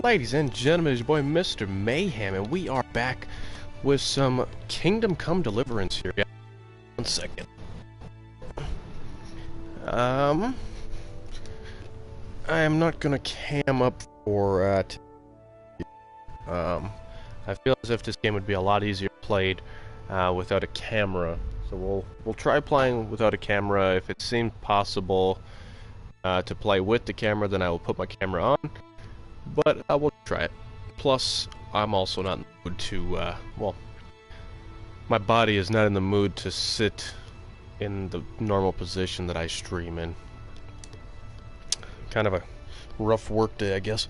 Ladies and gentlemen, it's your boy Mr. Mayhem, and we are back with some Kingdom Come Deliverance here. Yeah. 1 second. I am not gonna cam up for I feel as if this game would be a lot easier played without a camera. So we'll try playing without a camera. If it seems possible to play with the camera, then I will put my camera on. But I will try it. Plus, I'm also not in the mood to, well, my body is not in the mood to sit in the normal position that I stream in. Kind of a rough work day, I guess.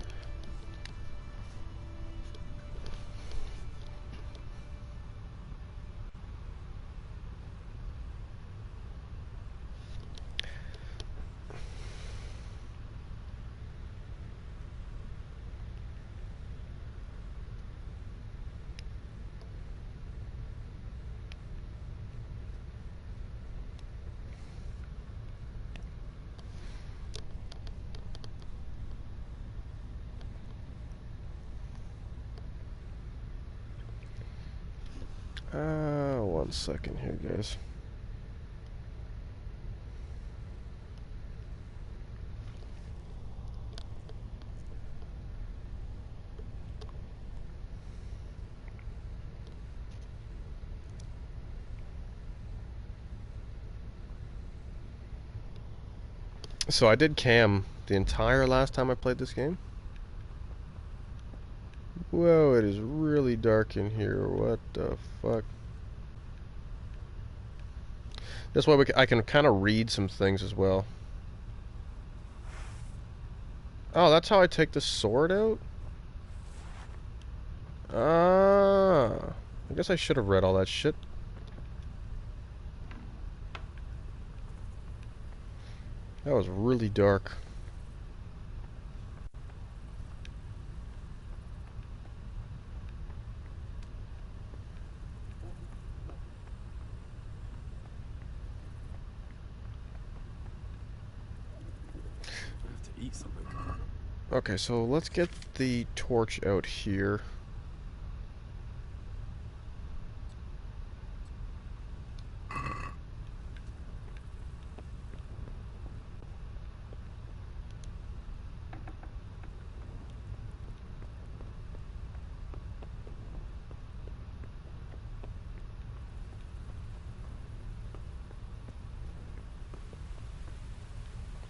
One second here, guys. So I did cam the entire last time I played this game. Whoa, it is really dark in here. What the fuck? This way I can kind of read some things as well. Oh, that's how I take the sword out? Ah, I guess I should have read all that shit. That was really dark. Eat something. Okay, so let's get the torch out here.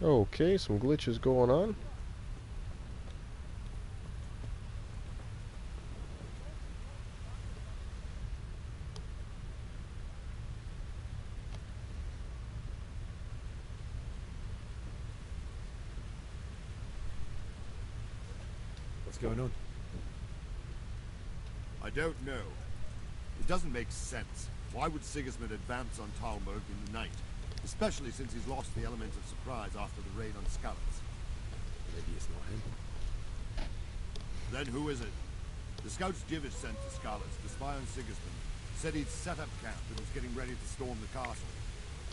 Okay, some glitches going on. What's going on? I don't know. It doesn't make sense. Why would Sigismund advance on Talmberg in the night? Especially since he's lost the element of surprise after the raid on Skalitz. Maybe it's not him. Then who is it? The scouts Divish sent to Skalitz to spy on Sigismund said he'd set up camp and was getting ready to storm the castle.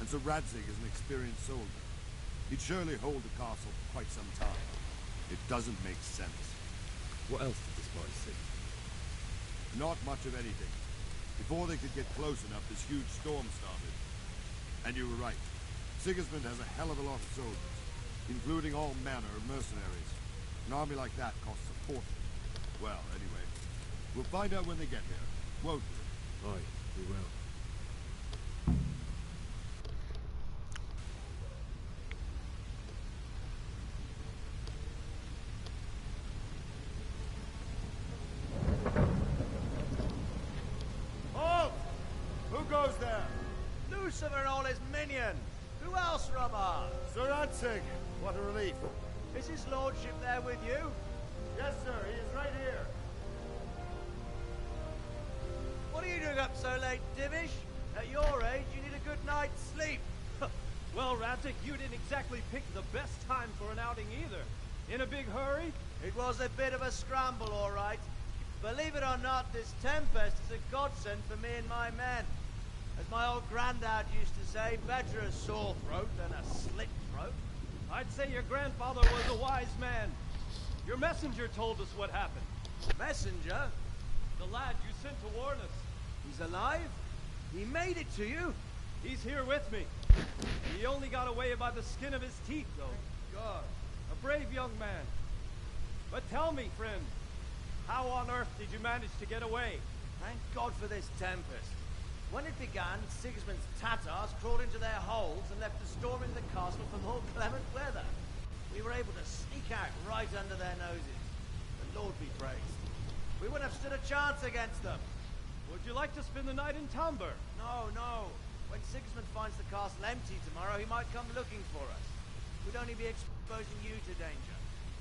And so Radzig is an experienced soldier. He'd surely hold the castle for quite some time. It doesn't make sense. What else did the spies see? Not much of anything. Before they could get close enough, this huge storm started. And you were right. Sigismund has a hell of a lot of soldiers, including all manner of mercenaries. An army like that costs a fortune. Well, anyway, we'll find out when they get here, won't we? Aye, we will. Halt! Who goes there? Lucifer and all his minions! Who else, Rama? Sir Radzig! What a relief. Is his lordship there with you? Yes, sir, he is right here. What are you doing up so late, Divish? At your age, you need a good night's sleep. Well, Radzig, you didn't exactly pick the best time for an outing either. In a big hurry? It was a bit of a scramble, all right. Believe it or not, this tempest is a godsend for me and my men. As my old granddad used to say, better a sore throat than a slit throat. I'd say your grandfather was a wise man. Your messenger told us what happened. Messenger? The lad you sent to warn us. He's alive? He made it to you? He's here with me. He only got away by the skin of his teeth, though. God. A brave young man. But tell me, friend, how on earth did you manage to get away? Thank God for this tempest. When it began, Sigismund's Tatars crawled into their holes and left us storming the castle for more clement weather. We were able to sneak out right under their noses. The Lord be praised. We wouldn't have stood a chance against them. Would you like to spend the night in Tamber? No, no. When Sigismund finds the castle empty tomorrow, he might come looking for us. We'd only be exposing you to danger.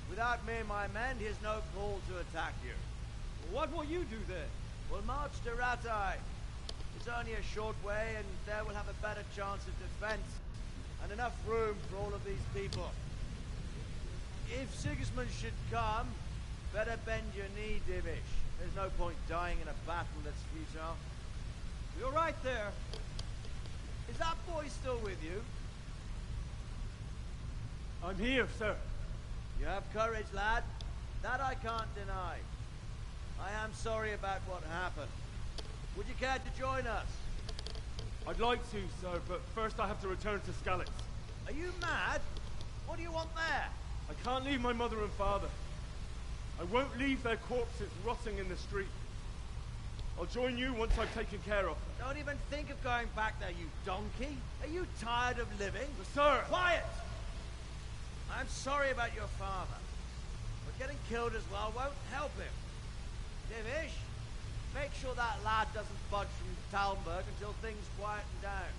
Without me and my men, he has no call to attack you. What will you do then? We'll march to Ratai. It's only a short way, and there we'll have a better chance of defense. And enough room for all of these people. If Sigismund should come, better bend your knee, Divish. There's no point dying in a battle that's futile. You're right there. Is that boy still with you? I'm here, sir. You have courage, lad. That I can't deny. I am sorry about what happened. Would you care to join us? I'd like to, sir, but first I have to return to Skalitz. Are you mad? What do you want there? I can't leave my mother and father. I won't leave their corpses rotting in the street. I'll join you once I've taken care of them. Don't even think of going back there, you donkey. Are you tired of living? Sir! Quiet! I'm sorry about your father. But getting killed as well won't help him. Divish, make sure that lad doesn't budge from Talmberg until things quieten down.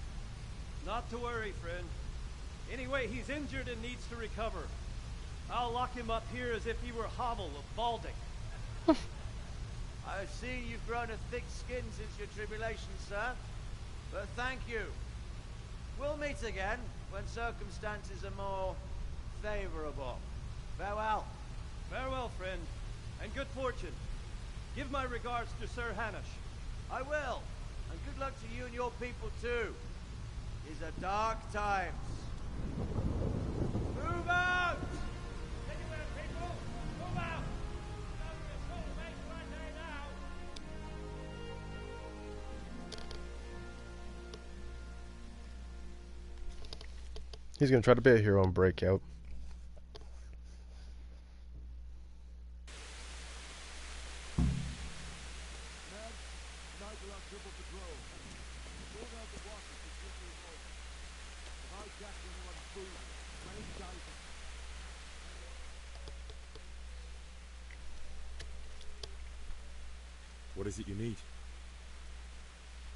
Not to worry, friend. Anyway, he's injured and needs to recover. I'll lock him up here as if he were Hovel of Balding. I've seen you've grown a thick skin since your tribulation, sir. But thank you. We'll meet again when circumstances are more favorable. Farewell. Farewell, friend, and good fortune. Give my regards to Sir Hanush. I will. And good luck to you and your people too. These are dark times. Move out! Anywhere, people! Move out! There's no mate right there now! He's gonna try to be a hero and break out. Tonight we'll have triple patrol. Build out the blockers to keep you home. If I catch anyone fooling, plain diving. What is it you need?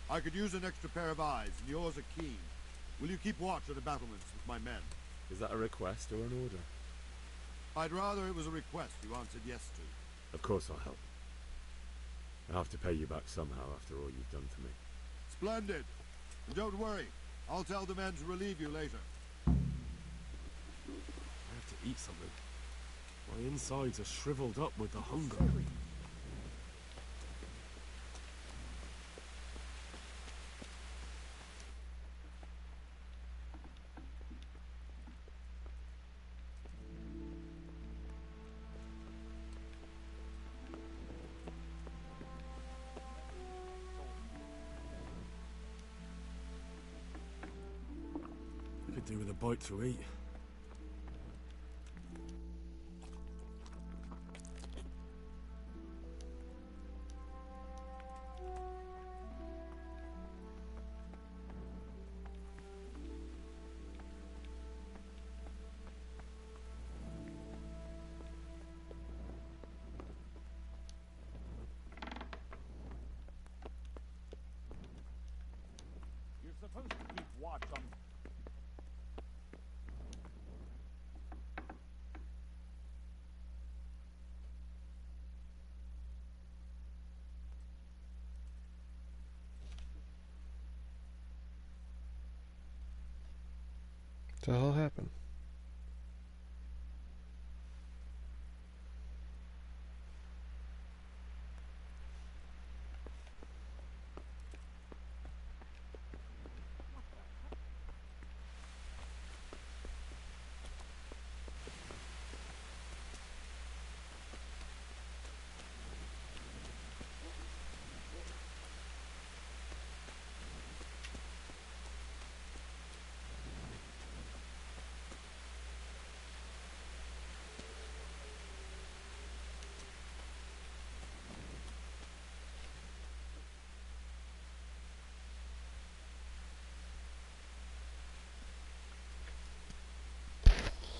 I could use an extra pair of eyes, and yours are keen. Will you keep watch at the battlements with my men? Is that a request or an order? I'd rather it was a request you answered yes to. Of course I'll help. I'll have to pay you back somehow after all you've done for me. Splendid. And don't worry, I'll tell the men to relieve you later. I have to eat something. My insides are shriveled up with the hunger. I could do with a bite to eat. You're supposed to keep watch on... What the hell happened?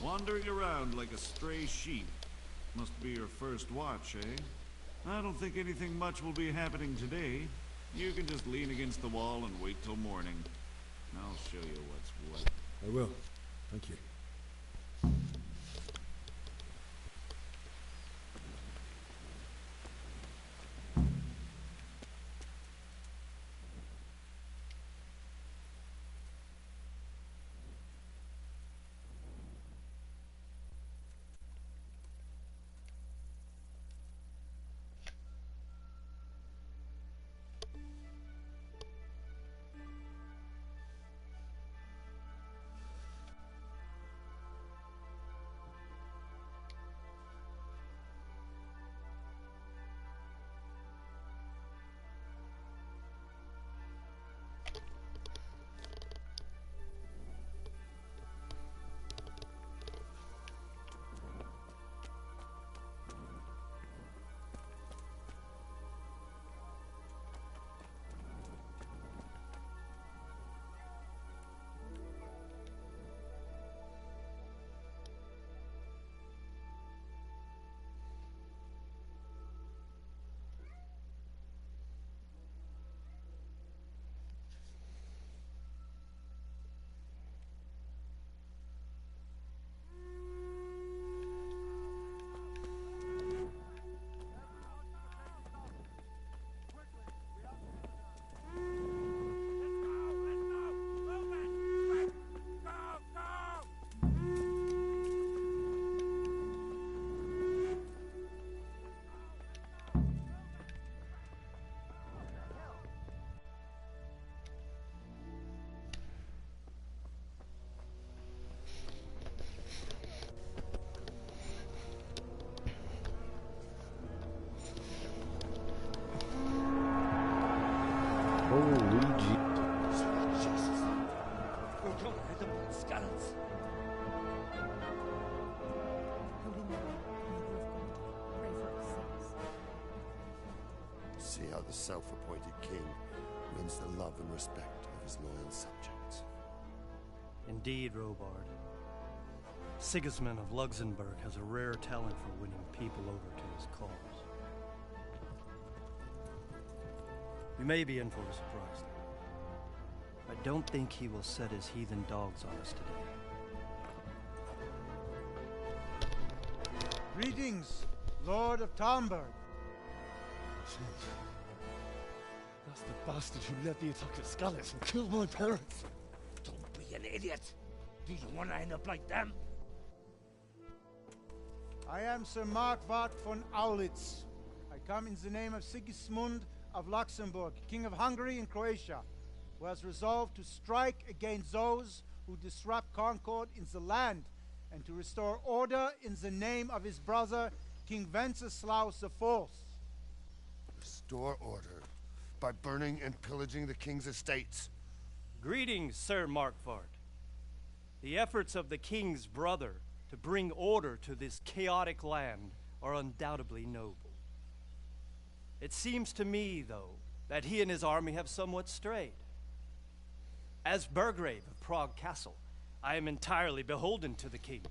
Wandering around like a stray sheep. Must be your first watch, eh? I don't think anything much will be happening today. You can just lean against the wall and wait till morning. I'll show you what's what. I will. Thank you. Holy G. See how the self-appointed king wins the love and respect of his loyal subjects. Indeed, Robard. Sigismund of Luxembourg has a rare talent for winning people over to his cause. You may be in for a surprise, though. I don't think he will set his heathen dogs on us today. Greetings, Lord of Talmberg. That's the bastard who led the attack at Scallis and killed my parents. Don't be an idiot. Do you want to end up like them? I am Sir Markwart von Aulitz. I come in the name of Sigismund of Luxembourg, King of Hungary and Croatia, who has resolved to strike against those who disrupt concord in the land and to restore order in the name of his brother, King Wenceslaus IV. Restore order by burning and pillaging the king's estates. Greetings, Sir Markwart. The efforts of the king's brother to bring order to this chaotic land are undoubtedly noble. It seems to me, though, that he and his army have somewhat strayed. As Burgrave of Prague Castle, I am entirely beholden to the king,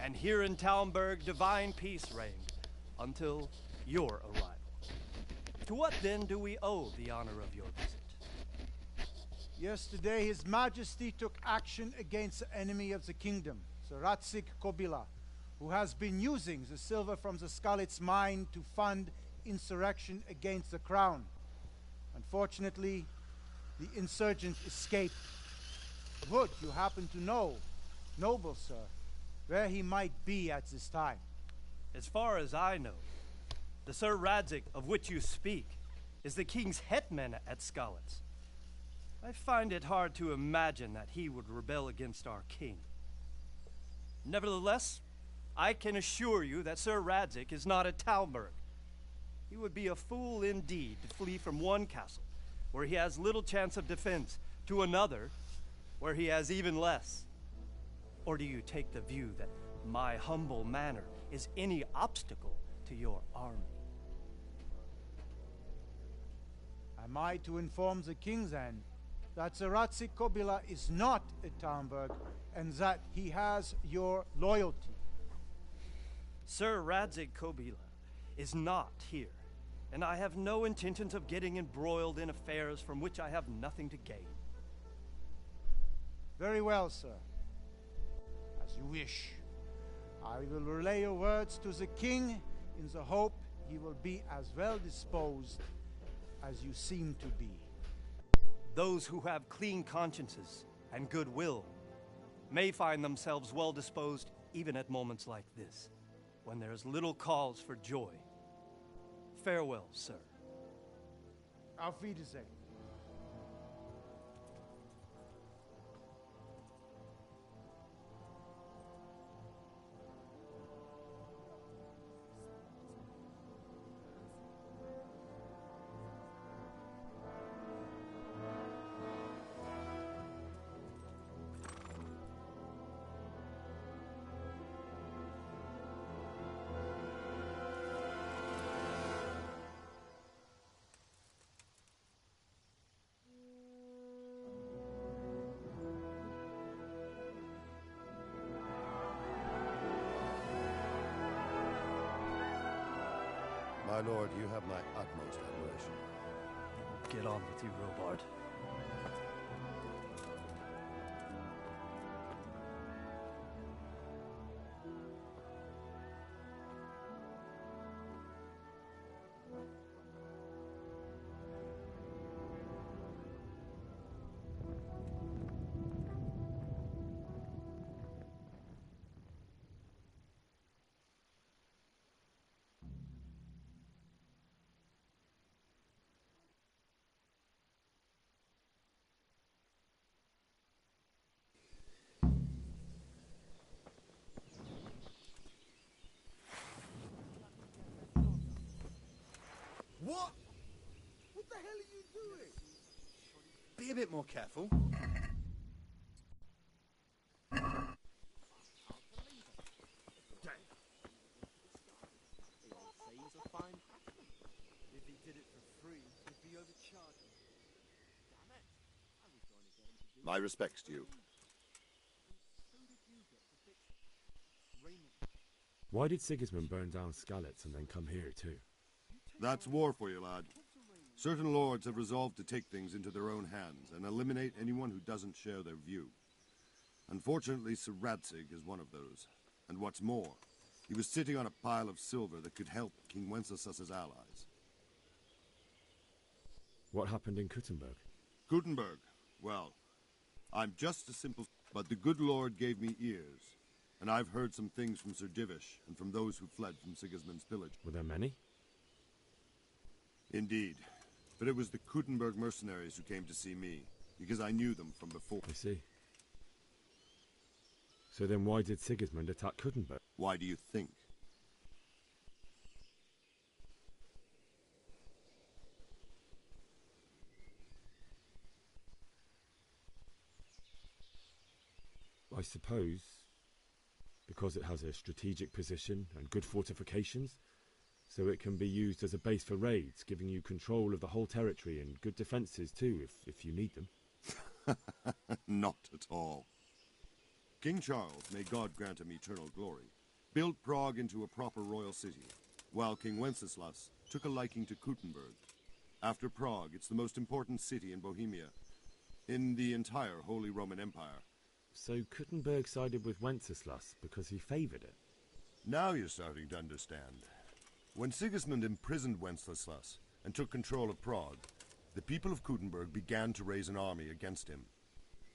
and here in Talmberg divine peace reigned until your arrival. To what then do we owe the honor of your visit? Yesterday, His Majesty took action against the enemy of the kingdom, Sir Ratzik Kobila, who has been using the silver from the Skalitz mine to fund insurrection against the crown. Unfortunately, the insurgent escaped. Would you happen to know, noble sir, where he might be at this time? As far as I know, the Sir Radzik of which you speak is the king's hetman at Skalitz. I find it hard to imagine that he would rebel against our king. Nevertheless, I can assure you that Sir Radzik is not at Talmberg. He would be a fool indeed to flee from one castle, where he has little chance of defense, to another, where he has even less. Or do you take the view that my humble manner is any obstacle to your army? Am I to inform the king, then, that the Ratzik Kobila is not a Talmberg and that he has your loyalty. Sir Radzik Kobila is not here, and I have no intentions of getting embroiled in affairs from which I have nothing to gain. Very well, sir. As you wish. I will relay your words to the king in the hope he will be as well disposed as you seem to be. Those who have clean consciences and goodwill may find themselves well disposed even at moments like this, when there is little cause for joy. Farewell, sir. Auf Wiedersehen. My lord, you have my utmost admiration. Get on with you, Robard. What? What the hell are you doing? Be a bit more careful. If he did it for free, he'd be overcharging. Damn it! I was going to get him to do My respects to you. Why did Sigismund burn down Skalitz and then come here too? That's war for you, lad. Certain lords have resolved to take things into their own hands and eliminate anyone who doesn't share their view. Unfortunately, Sir Radzig is one of those. And what's more, he was sitting on a pile of silver that could help King Wenceslas's allies. What happened in Kuttenberg? Gutenberg, well, I'm just a simple... But the good lord gave me ears, and I've heard some things from Sir Divish and from those who fled from Sigismund's village. Were there many? Indeed. But it was the Kuttenberg mercenaries who came to see me, because I knew them from before. I see. So then why did Sigismund attack Kuttenberg? Why do you think? I suppose because it has a strategic position and good fortifications, so it can be used as a base for raids, giving you control of the whole territory and good defences too, if you need them. Not at all. King Charles, may God grant him eternal glory, built Prague into a proper royal city, while King Wenceslas took a liking to Kuttenberg. After Prague, it's the most important city in Bohemia, in the entire Holy Roman Empire. So Kuttenberg sided with Wenceslas because he favoured it? Now you're starting to understand. When Sigismund imprisoned Wenceslas and took control of Prague, the people of Kuttenberg began to raise an army against him.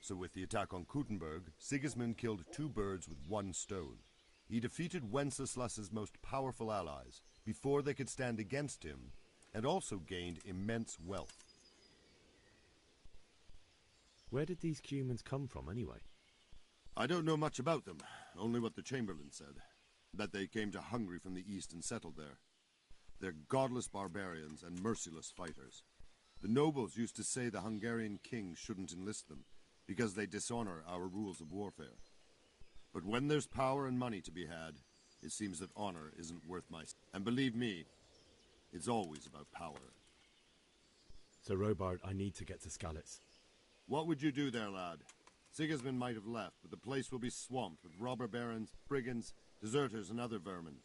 So with the attack on Kuttenberg, Sigismund killed two birds with one stone. He defeated Wenceslas's most powerful allies before they could stand against him, and also gained immense wealth. Where did these Cumans come from anyway? I don't know much about them, only what the Chamberlain said, that they came to Hungary from the east and settled there. They're godless barbarians and merciless fighters. The nobles used to say the Hungarian king shouldn't enlist them, because they dishonor our rules of warfare. But when there's power and money to be had, it seems that honor isn't worth my... And believe me, it's always about power. So Robard, I need to get to Skalitz. What would you do there, lad? Sigismund might have left, but the place will be swamped with robber barons, brigands, deserters, and other vermin.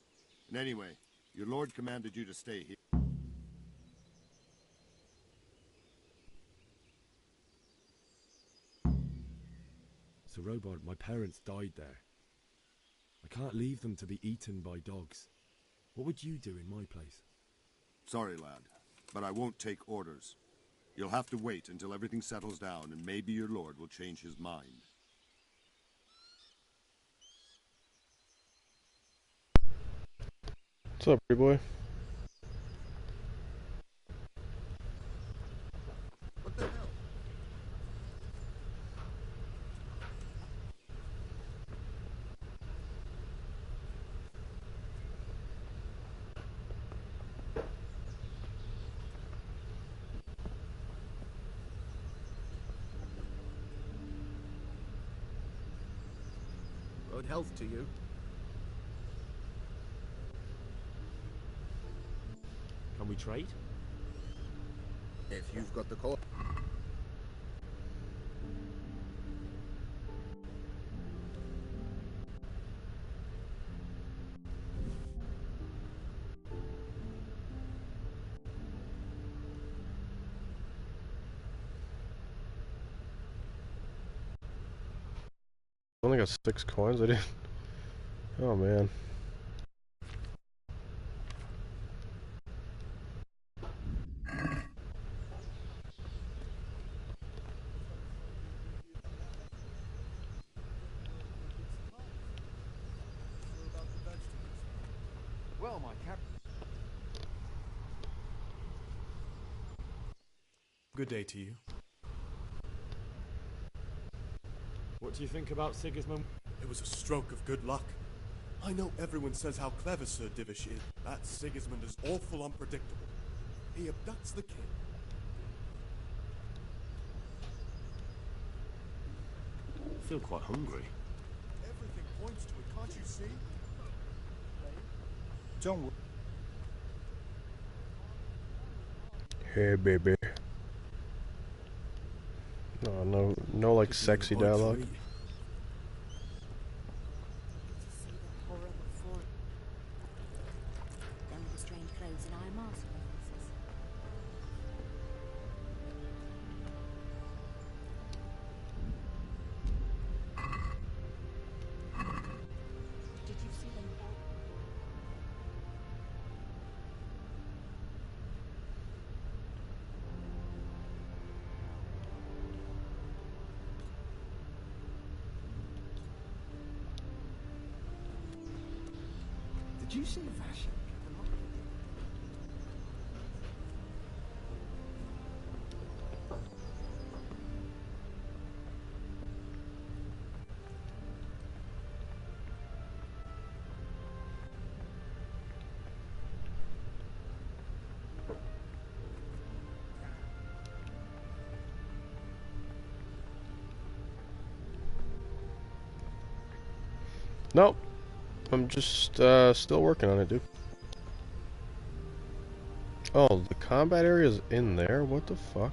And anyway, your lord commanded you to stay here. Sir Robard, my parents died there. I can't leave them to be eaten by dogs. What would you do in my place? Sorry, lad, but I won't take orders. You'll have to wait until everything settles down, and maybe your lord will change his mind. What's up, pretty boy? What the hell? Road health to you. Can we trade? If you've got the call. I only got 6 coins. I didn't. Oh man. Well, my cap. Good day to you. What do you think about Sigismund? It was a stroke of good luck. I know everyone says how clever Sir Divish is. That Sigismund is awful unpredictable. He abducts the king. I feel quite hungry. Everything points to it, can't you see? Don't worry. Hey, baby. No, like sexy dialogue. To see the horror before. Then with the strange clothes and eye masks on their faces. Did you see them all? Did you see Vasha? Nope. I'm just still working on it, dude. Oh, the combat area is in there? What the fuck?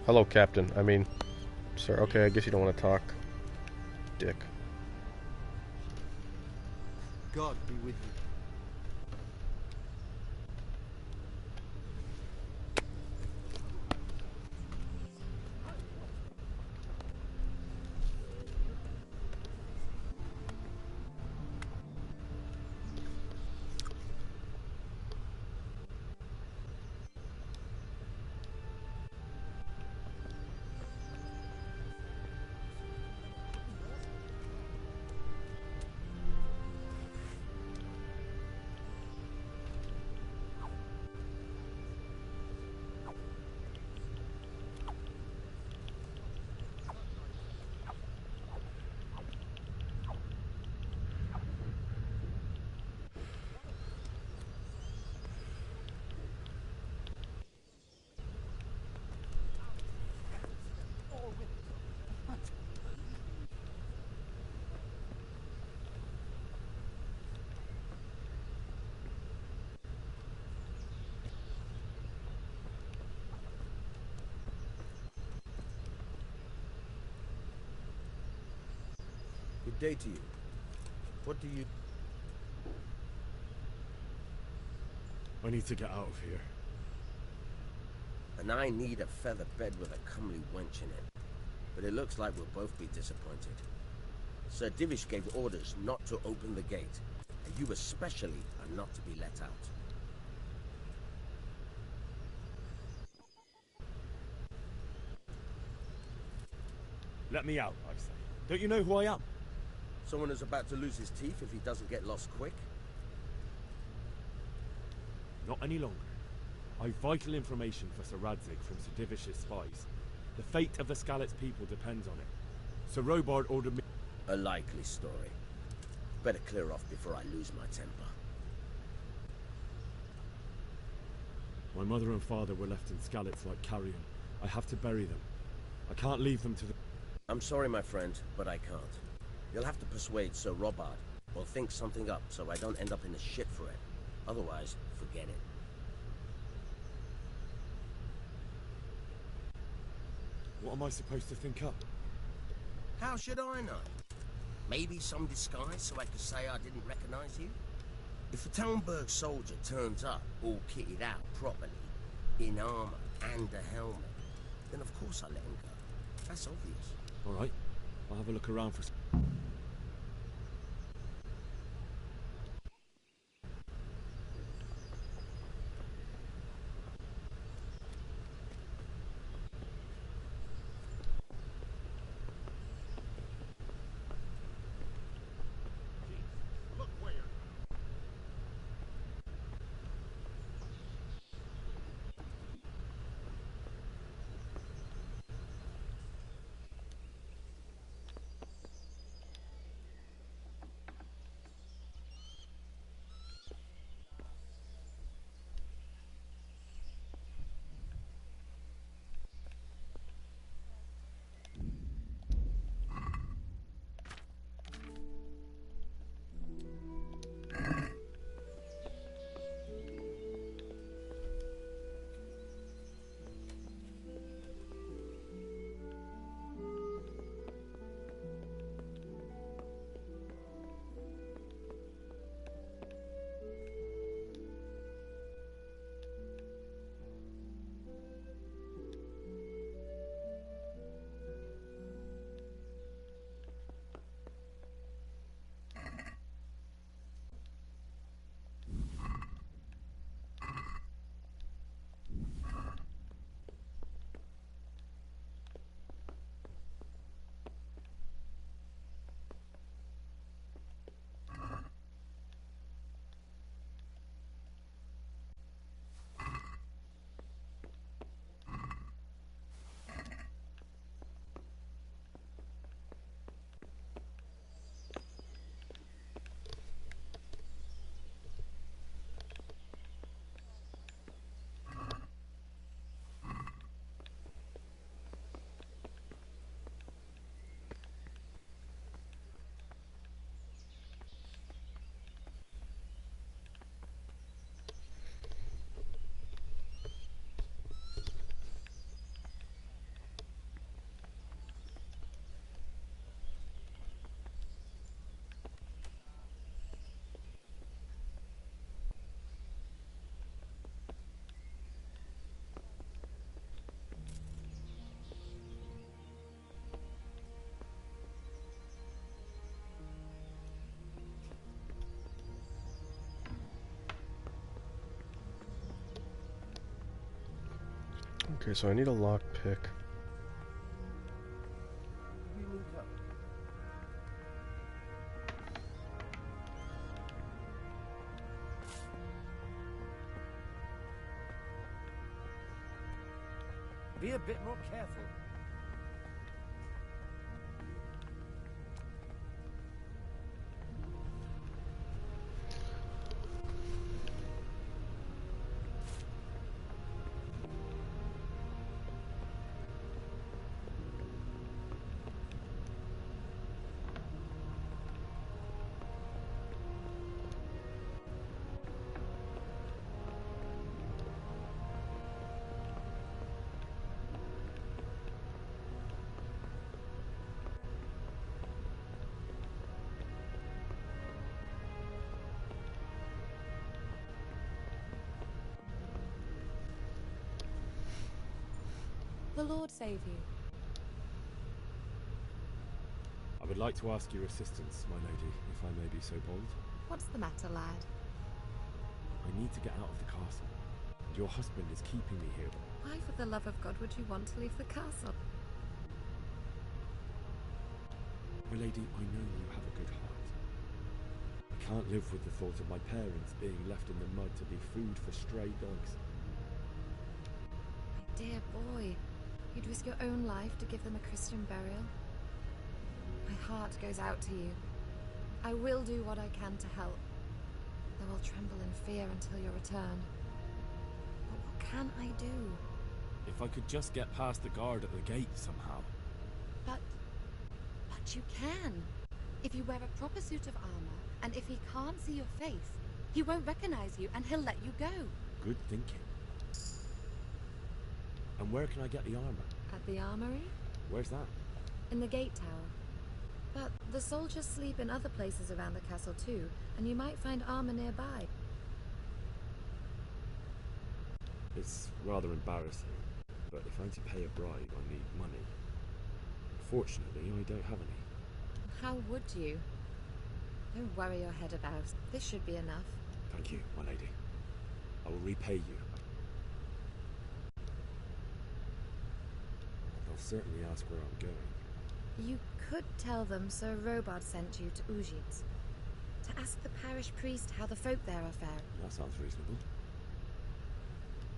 Hello, Captain. I mean, sir. Okay, I guess you don't want to talk. Dick. God be with you. Good day to you. What do you... I need to get out of here. And I need a feather bed with a comely wench in it. But it looks like we'll both be disappointed. Sir Divish gave orders not to open the gate, and you especially are not to be let out. Let me out, I say. Don't you know who I am? Someone who's about to lose his teeth if he doesn't get lost quick? Not any longer. I've vital information for Sir Radzig from Sir Divish's spies. The fate of the Skalitz people depends on it. Sir Robard ordered me... A likely story. Better clear off before I lose my temper. My mother and father were left in Skalitz like carrion. I have to bury them. I can't leave them to the... I'm sorry, my friend, but I can't. You'll have to persuade Sir Robard, or think something up so I don't end up in the shit for it. Otherwise, forget it. What am I supposed to think up? How should I know? Maybe some disguise so I could say I didn't recognize you? If a Talmberg soldier turns up, all kitted out properly, in armor and a helmet, then of course I let him go. That's obvious. All right, I'll have a look around for... Okay, so I need a lockpick. Be a bit more careful. The Lord save you. I would like to ask your assistance, my lady, if I may be so bold. What's the matter, lad? I need to get out of the castle, and your husband is keeping me here. Why, for the love of God, would you want to leave the castle? My lady, I know you have a good heart. I can't live with the thought of my parents being left in the mud to be food for stray dogs. My dear boy, you'd risk your own life to give them a Christian burial. My heart goes out to you. I will do what I can to help, though I'll tremble in fear until your return. But what can I do? If I could just get past the guard at the gate somehow. But you can. If you wear a proper suit of armor, and if he can't see your face, he won't recognize you and he'll let you go. Good thinking. And where can I get the armor? At the armory? Where's that? In the gate tower. But the soldiers sleep in other places around the castle too, and you might find armor nearby. It's rather embarrassing, but if I'm to pay a bribe, I need money. Fortunately, I don't have any. How would you? Don't worry your head about. This should be enough. Thank you, my lady. I will repay you. I'll certainly ask where I'm going. You could tell them Sir Robard sent you to Ujitz, to ask the parish priest how the folk there are faring. That sounds reasonable.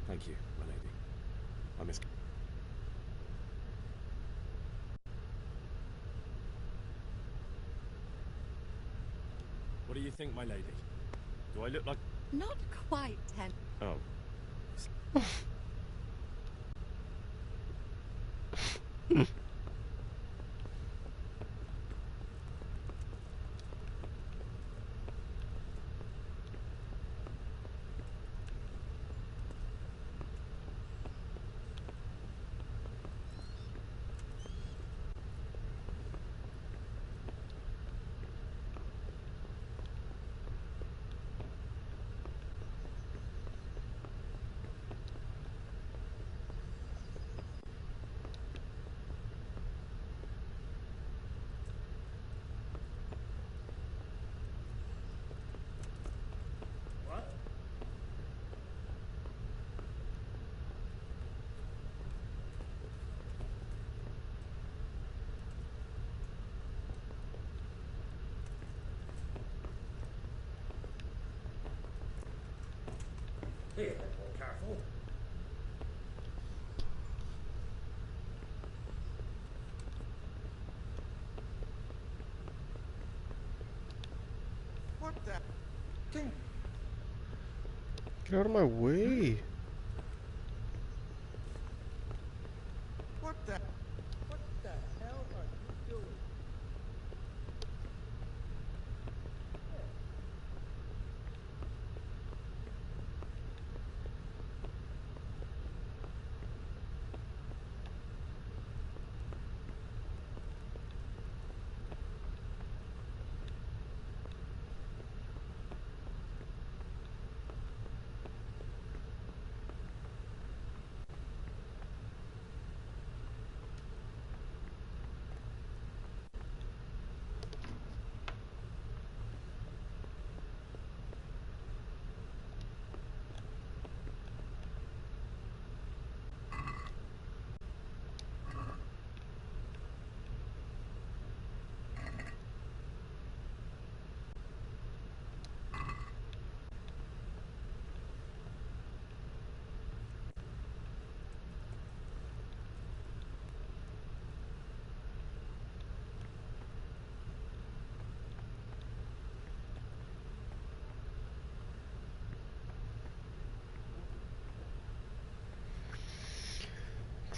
Thank you, my lady. I miss... What do you think, my lady? Do I look like... Not quite 10. Oh. Be a bit more careful. What the? King. Get out of my way. What the? What the hell are you doing?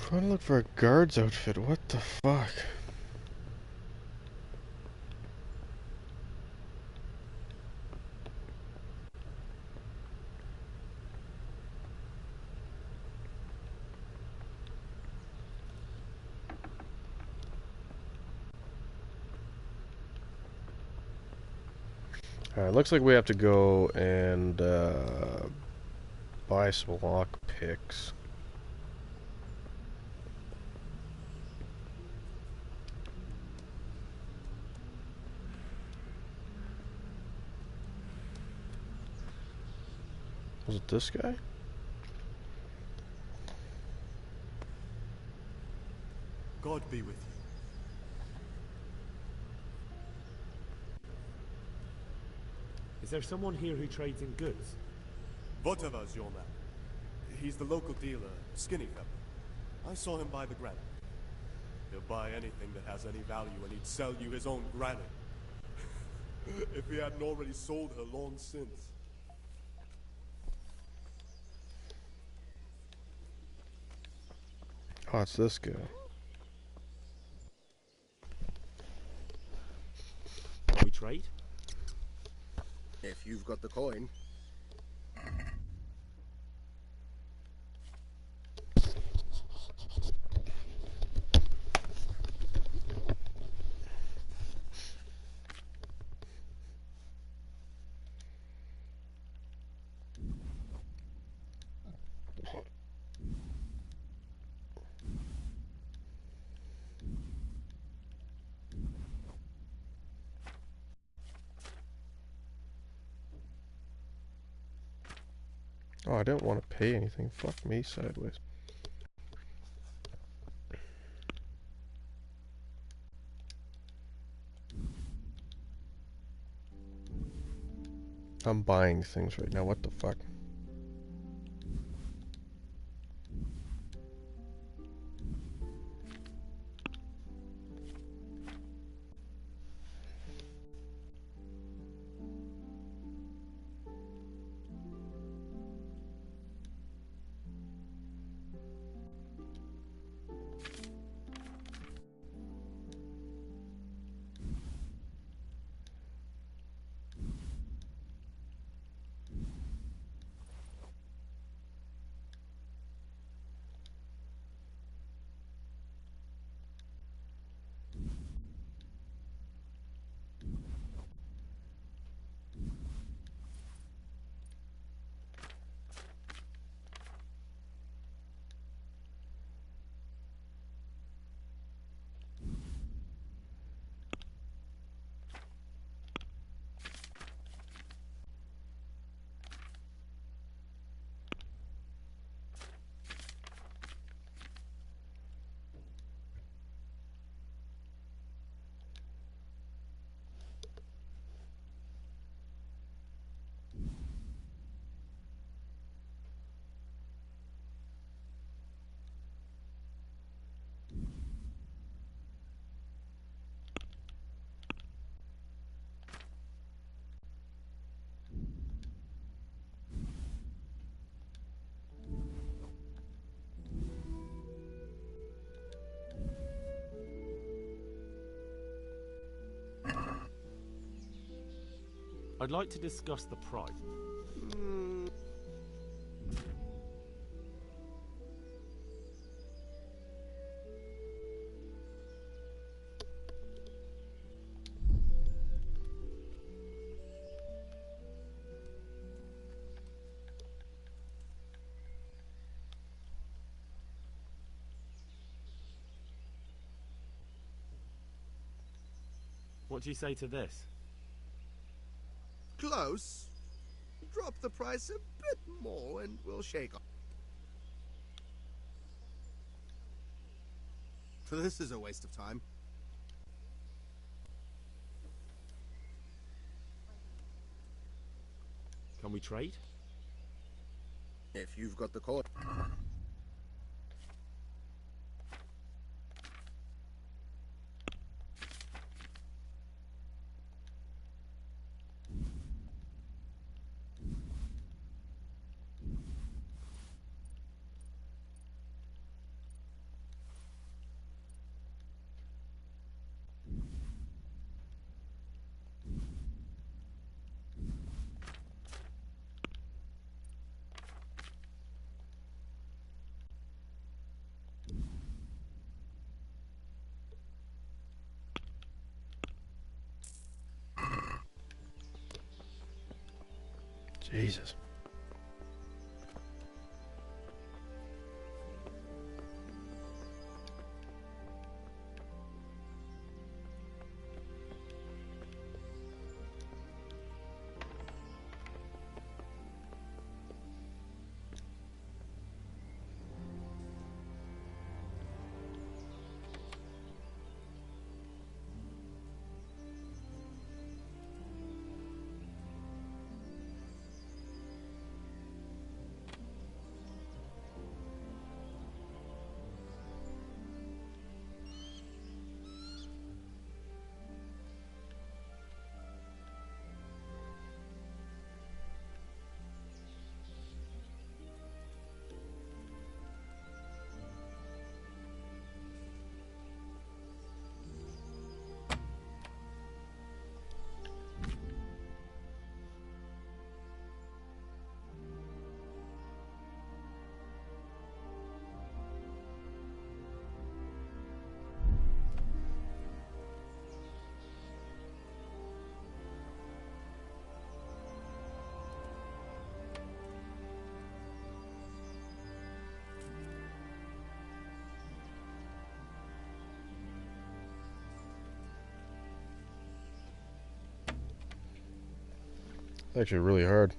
Trying to look for a guard's outfit. What the fuck? Alright, looks like we have to go and buy some lock picks. Was it this guy? God be with you. Is there someone here who trades in goods? Votava's your man. He's the local dealer, skinny fella. I saw him buy the granite. He'll buy anything that has any value, and he'd sell you his own granite. If he hadn't already sold her long since. Oh, it's this guy. We trade? If you've got the coin. Oh, I didn't want to pay anything. Fuck me sideways. I'm buying things right now. What the fuck? I'd like to discuss the price. What do you say to this? Close. Drop the price a bit more and we'll shake off. This is a waste of time. Can we trade? If you've got the coin. Jesus. It's actually really hard.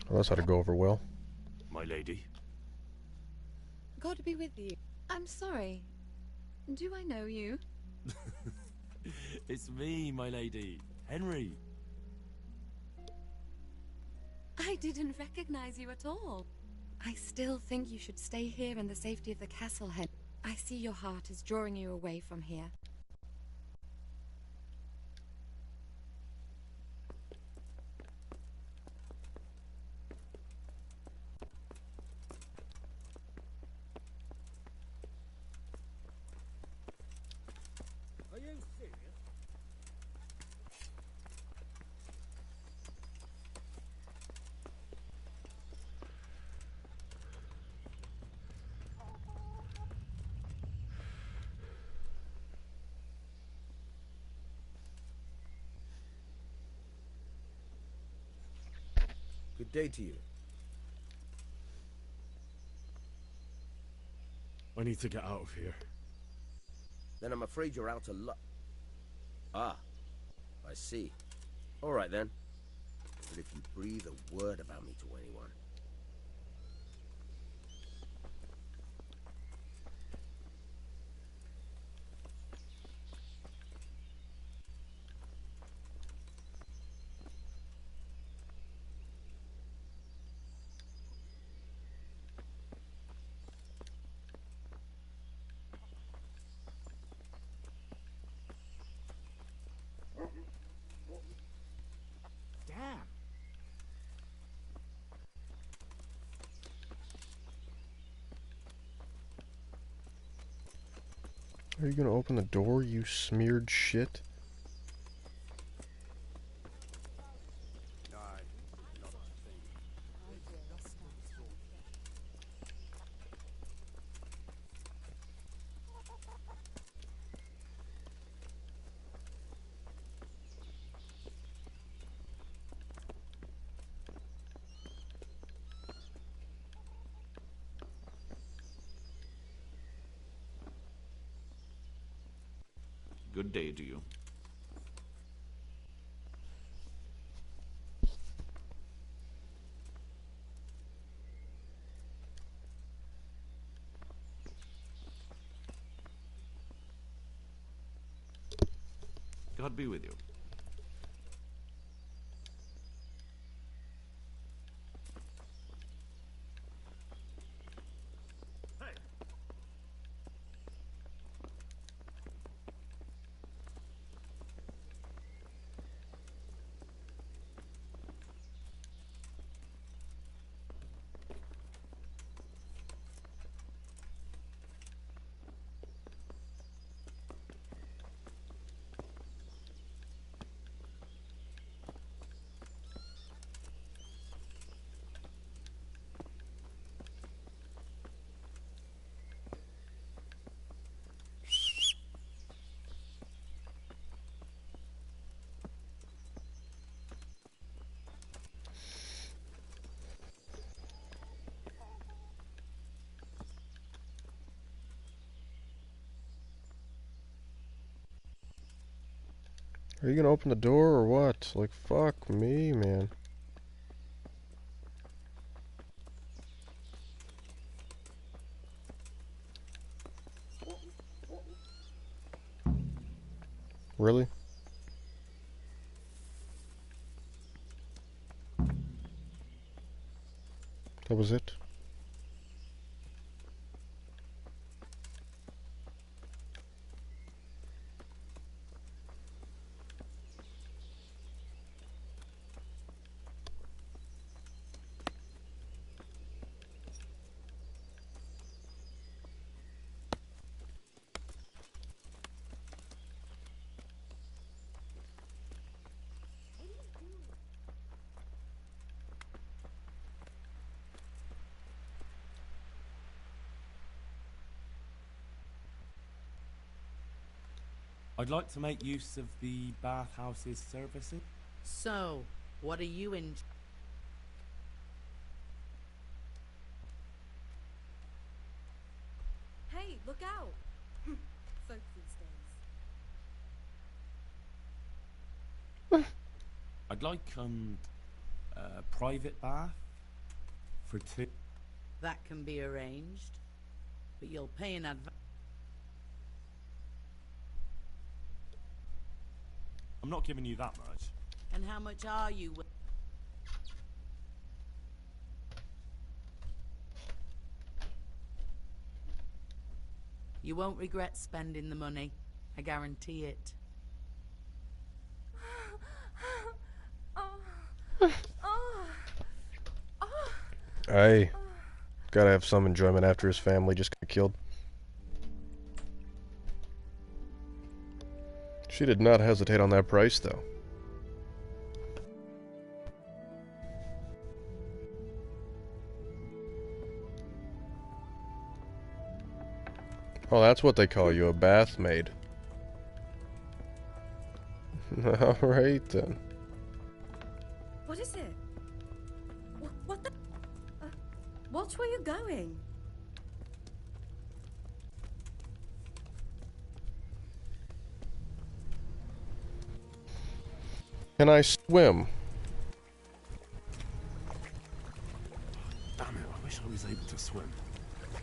Well, that's how to go over well. My lady. God be with you. I'm sorry. Do I know you? It's me, my lady. Henry. I didn't recognize you at all. I still think you should stay here in the safety of the castle, Hen. I see your heart is drawing you away from here. Are you serious? Good day to you. I need to get out of here. Then I'm afraid you're out of luck. Ah, I see. All right then. But if you breathe a word about me to anyone... Damn. Are you gonna open the door, you smeared shit? Good day to you. God be with you. Are you gonna open the door or what? Like, fuck me, man. Really? That was it? I'd like to make use of the bathhouse's services. So, what are you in? Hey, look out! Folk these days. I'd like, a private bath for 2. That can be arranged, but you'll pay in advance. I'm not giving you that much. And how much are you? You won't regret spending the money. I guarantee it. Hey, gotta have some enjoyment after his family just got killed. She did not hesitate on that price, though. Oh, that's what they call you, a bath maid. Alright then. What is it? What the? Watch where you're going. Can I swim? Damn it, I wish I was able to swim.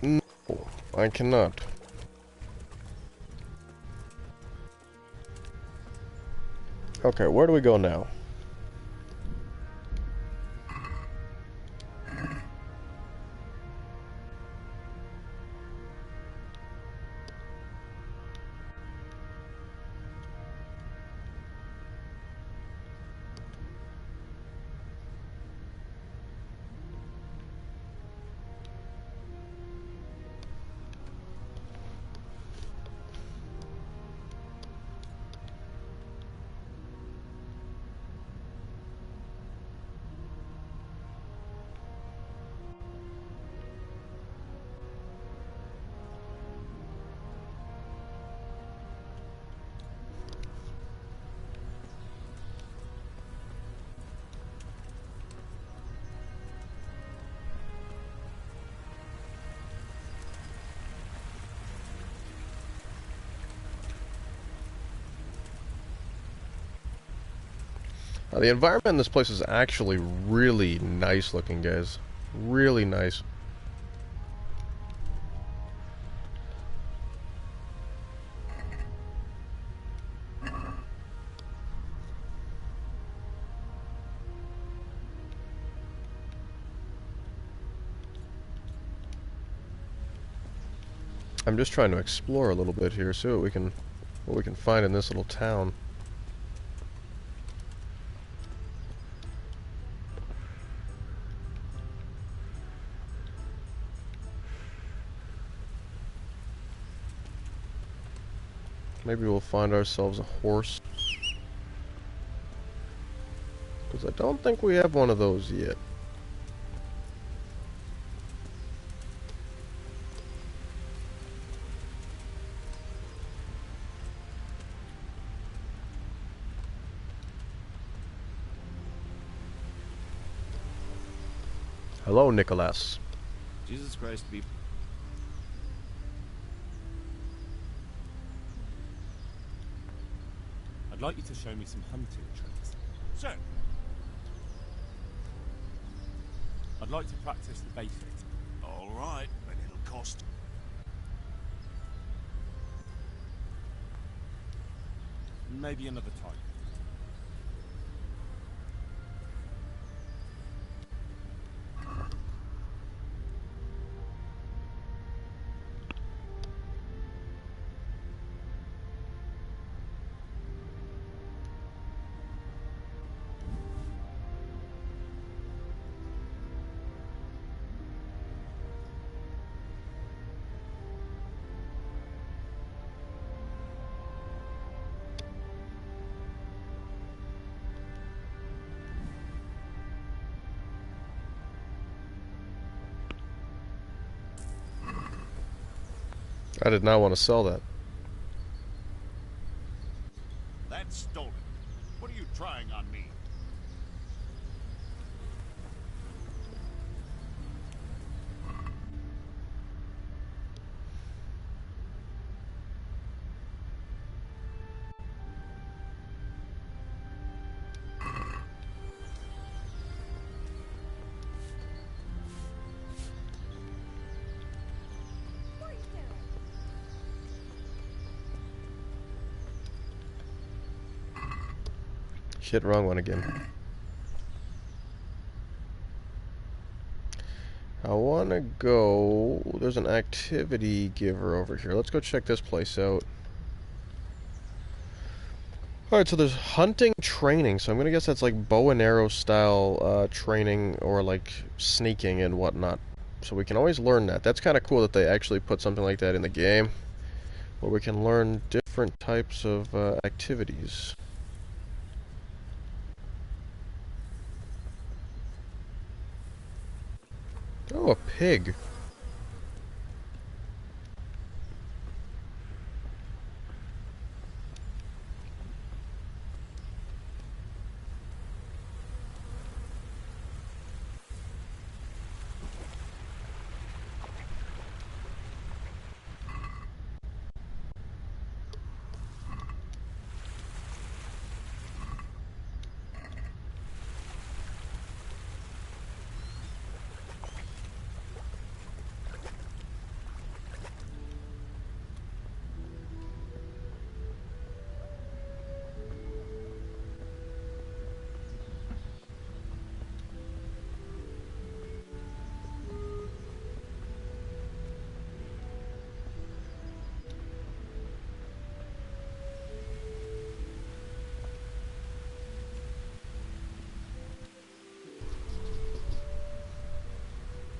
No, I cannot. Okay, where do we go now? The environment in this place is actually really nice looking, guys. Really nice. I'm just trying to explore a little bit here, see what we can find in this little town. Maybe we'll find ourselves a horse. Because I don't think we have one of those yet. Hello, Nicholas. Jesus Christ be... I'd I'd like you to show me some hunting tricks. Sir. I'd like to practice the basics. All right, but it'll cost. Maybe another time. I did not want to sell that. That's stolen. What are you trying on me? Shit, wrong one again. I want to go... There's an activity giver over here. Let's go check this place out. Alright, so there's hunting training. So I'm going to guess that's like bow and arrow style training or like sneaking and whatnot. So we can always learn that. That's kind of cool that they actually put something like that in the game, where we can learn different types of activities. Oh, a pig.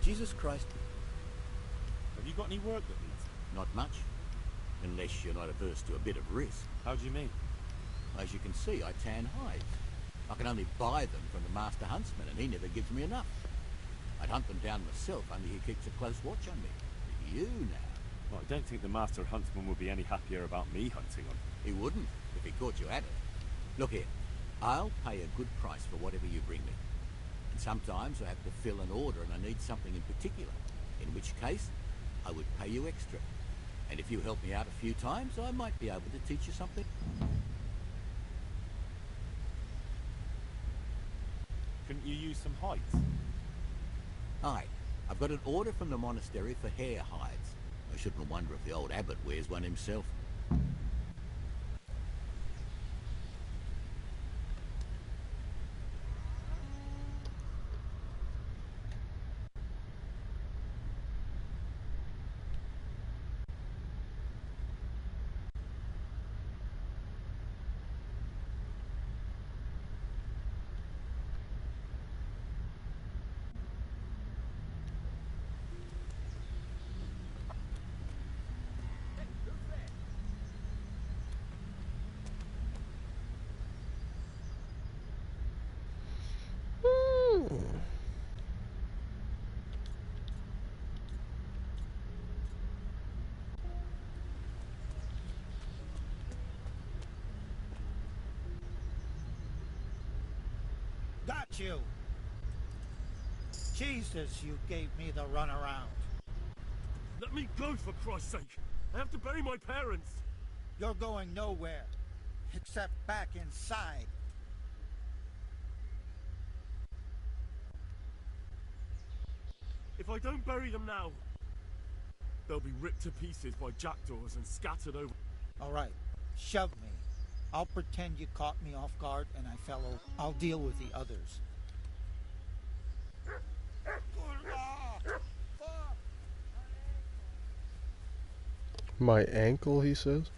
Jesus Christ. Have you got any work that needs? Not much. Unless you're not averse to a bit of risk. How do you mean? As you can see, I tan hides. I can only buy them from the master huntsman, and he never gives me enough. I'd hunt them down myself, only he keeps a close watch on me. But you now... Well, I don't think the master huntsman would be any happier about me hunting him. He wouldn't, if he caught you at it. Look here, I'll pay a good price for whatever you bring me. And sometimes I have to fill an order and I need something in particular, in which case I would pay you extra. And if you help me out a few times, I might be able to teach you something. Couldn't you use some hides? Aye, I've got an order from the monastery for hare hides. I shouldn't wonder if the old abbot wears one himself. Got you! Jesus, you gave me the runaround. Let me go, for Christ's sake! I have to bury my parents! You're going nowhere. except back inside. If I don't bury them now, they'll be ripped to pieces by jackdaws and scattered over. All right, shove me. I'll pretend you caught me off guard and I fell over. I'll deal with the others. My ankle, he says.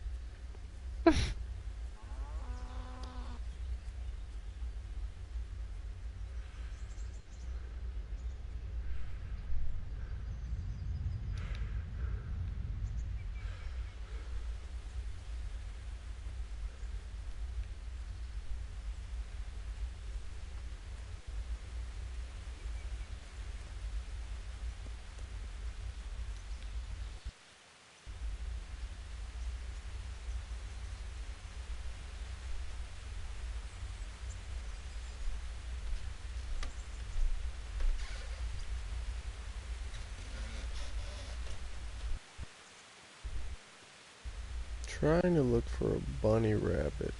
Trying to look for a bunny rabbit.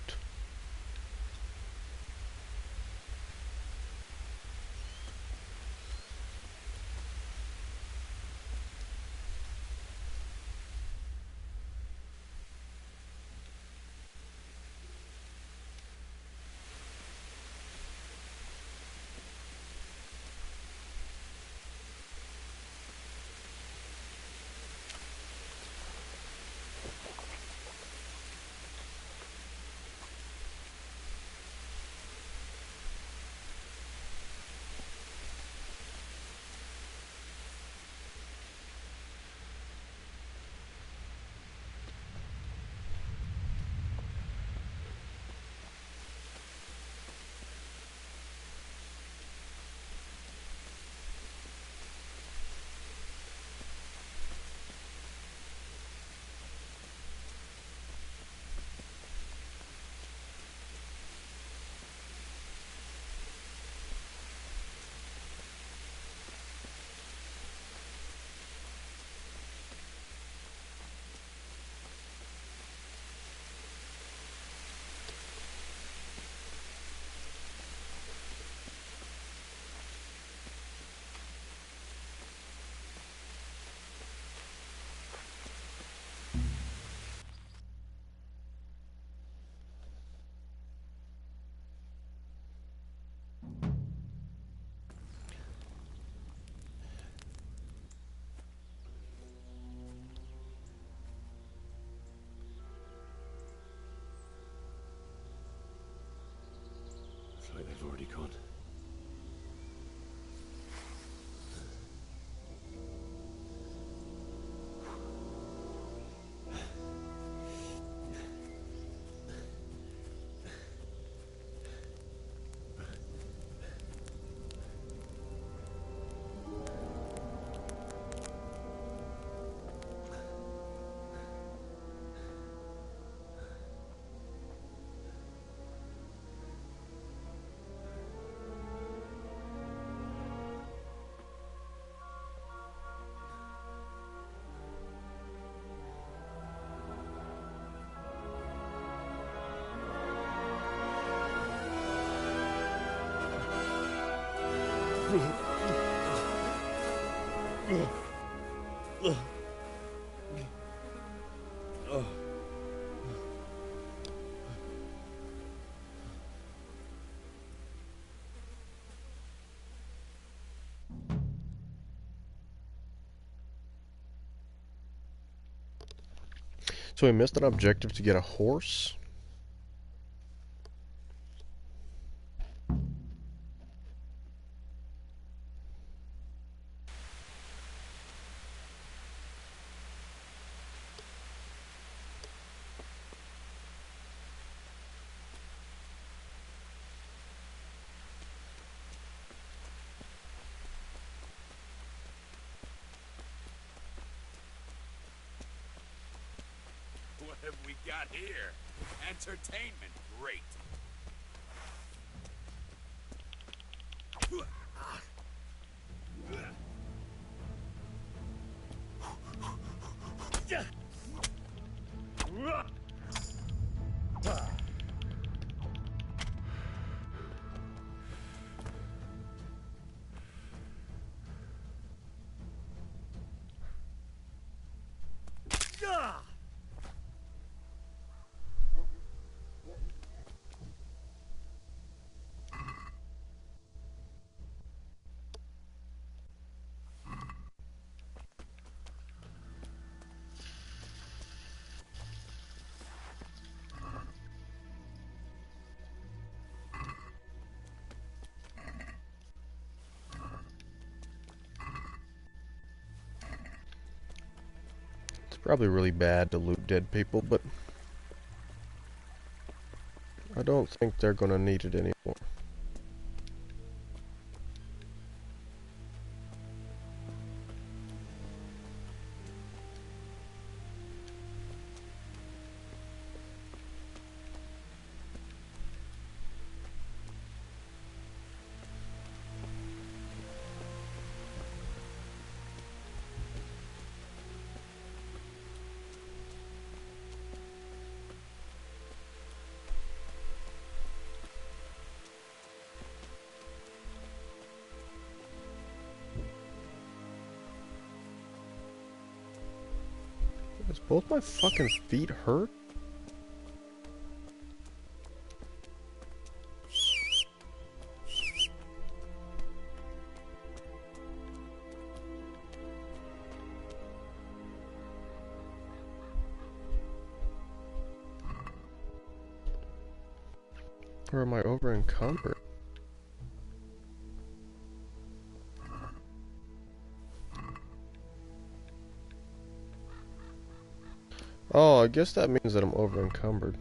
It's like they've already gone. So we missed an objective to get a horse? What have we got here? Entertainment, great. Probably really bad to loot dead people, but I don't think they're gonna need it anymore. Does both my fucking feet hurt? Or am I over encumbered? Oh, I guess that means that I'm over encumbered.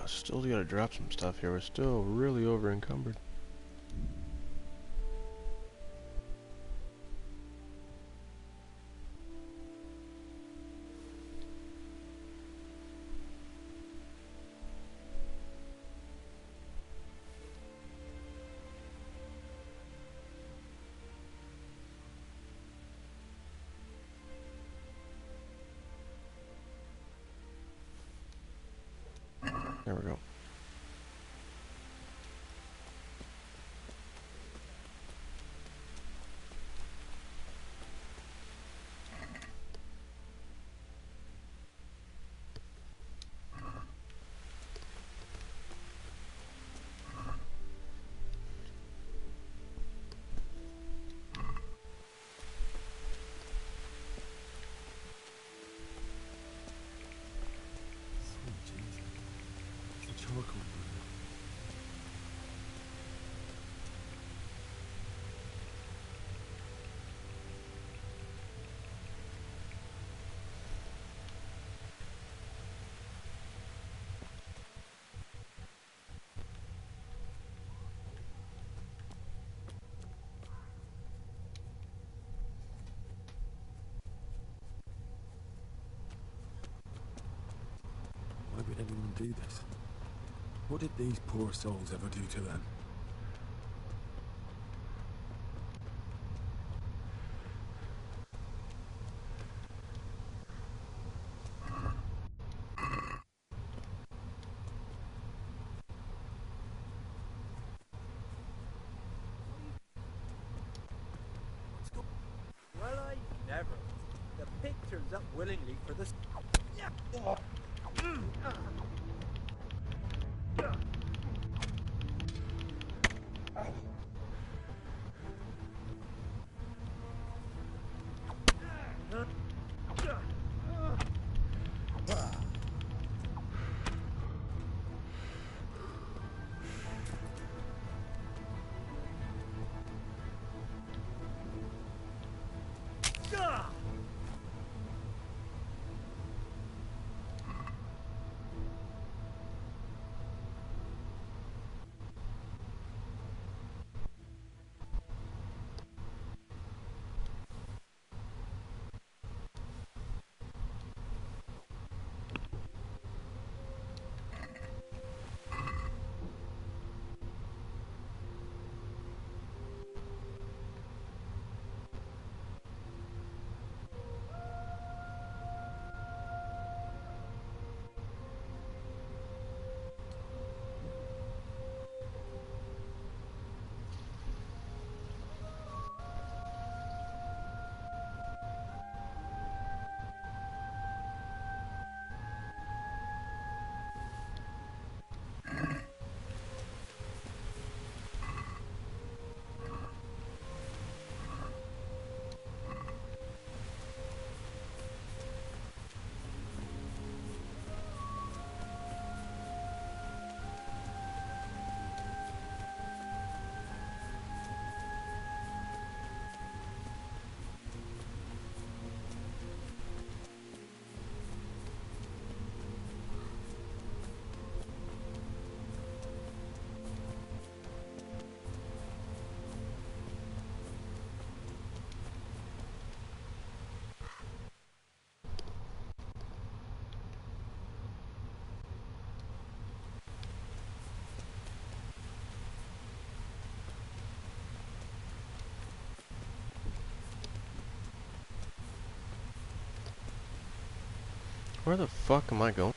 Still gotta drop some stuff here. We're still really over encumbered. There we go. do this? What did these poor souls ever do to them? Well, I never. The pig turns up willingly for this. Where the fuck am I going?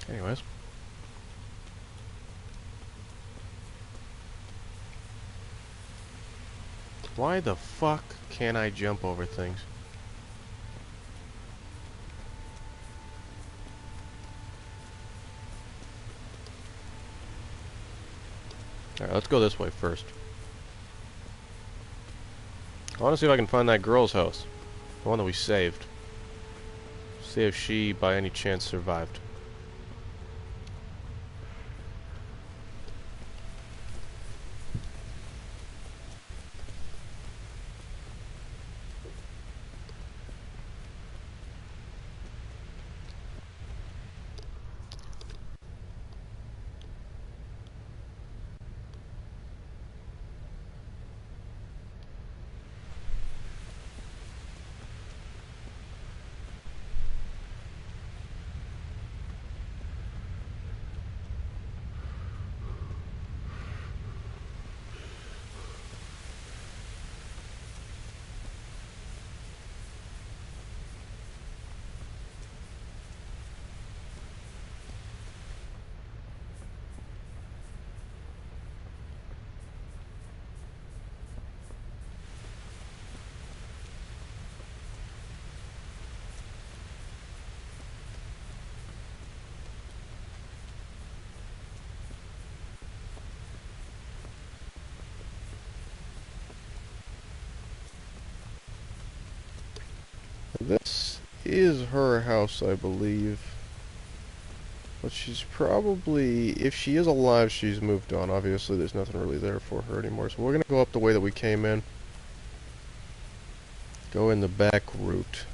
Anyways. Why the fuck can't I jump over things? Alright, let's go this way first. I want to see if I can find that girl's house. The one that we saved. See if she, by any chance, survived. This is her house, I believe. But she's probably, if she is alive, she's moved on. Obviously, there's nothing really there for her anymore. So we're going to go up the way that we came in. Go in the back route.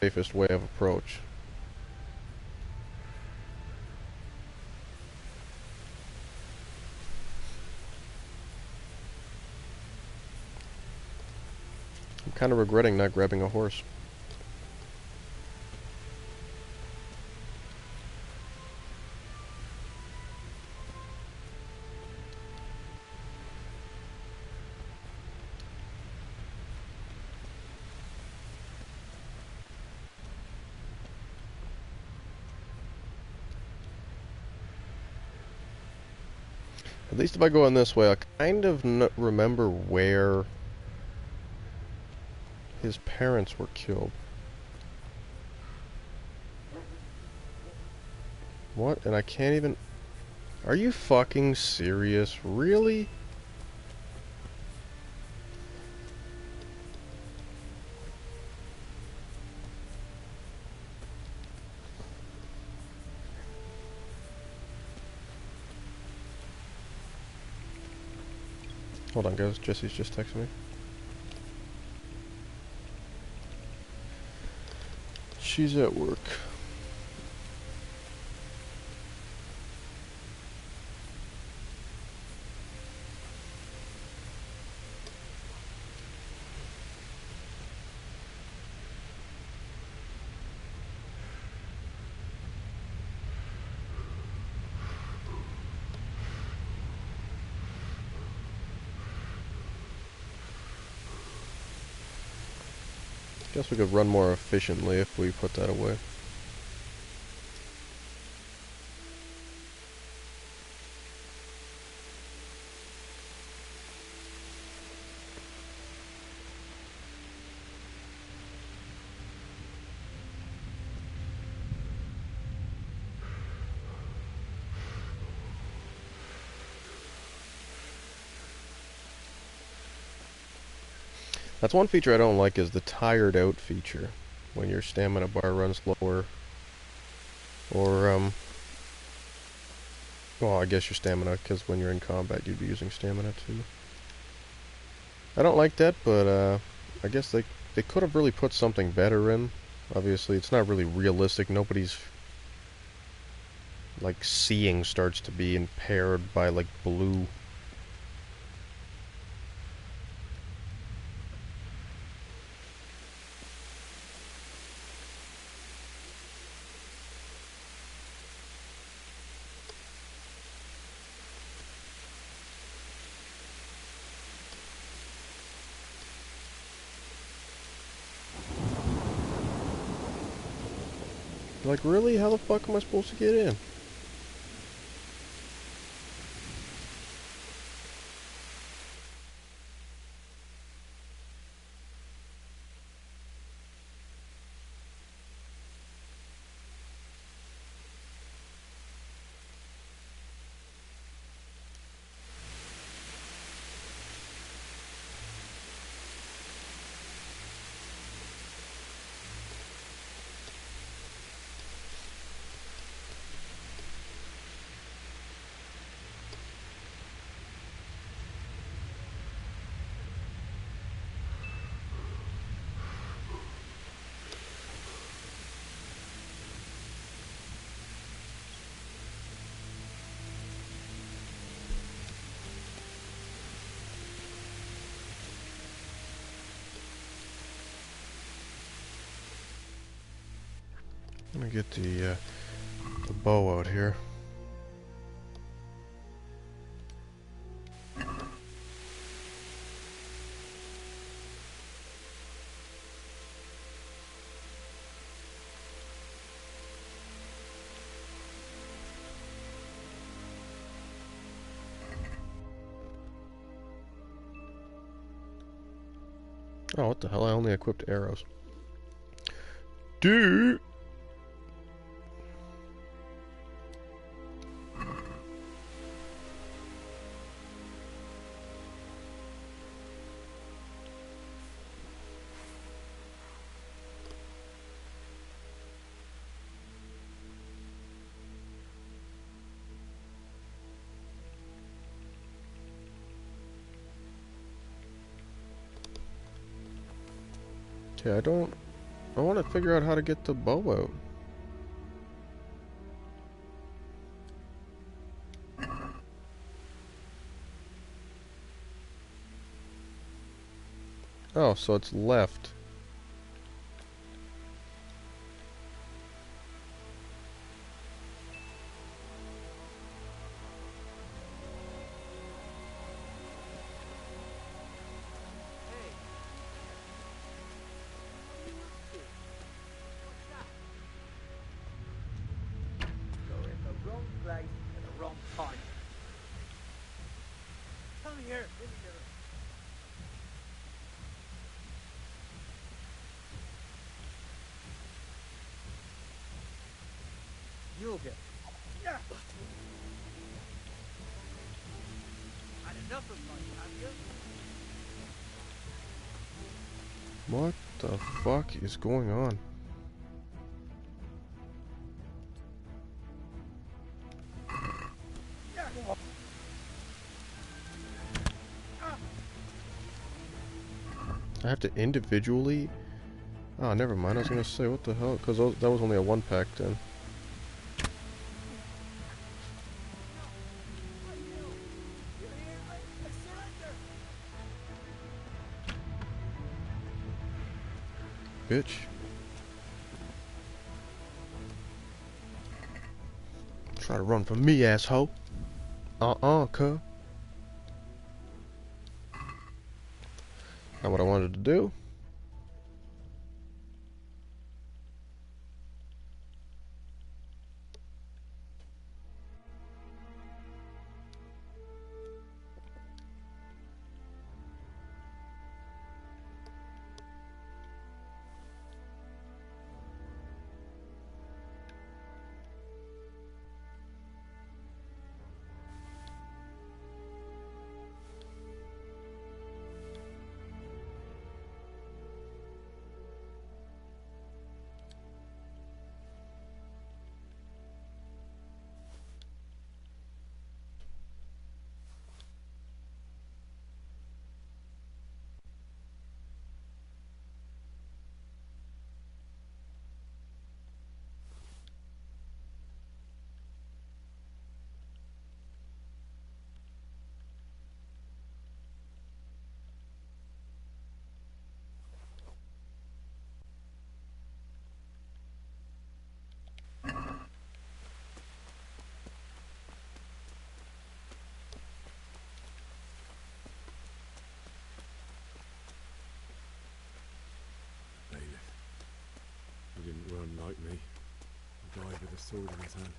Safest way of approach. I'm kind of regretting not grabbing a horse. At least if I go in this way, I kind of remember where his parents were killed. What? And I can't even... Are you fucking serious? Really? Hold on, guys. Jesse's just texting me. She's at work. Guess we could run more efficiently if we put that away. That's one feature I don't like, is the tired out feature. When your stamina bar runs lower. Or, well, I guess your stamina, because when you're in combat you'd be using stamina too. I don't like that, but, I guess they could have really put something better in. Obviously, it's not really realistic. Nobody's, like, seeing starts to be impaired by, like, blue. Like, really? How the fuck am I supposed to get in? Let me get the bow out here. Oh, what the hell? I only equipped arrows. Dude! Okay, I want to figure out how to get the bow out. Oh, so it's left. You're in the wrong place at the wrong time. Come here, visitor. You'll get. Yeah. Had enough of money, have you? What the fuck is going on? I have to individually... Oh, never mind. I was gonna say, what the hell? Because that was only a 1-pack then. Bitch. Try to run from me, asshole. Cuh. Not what I wanted to do. He didn't run like me. He died with a sword in his hand.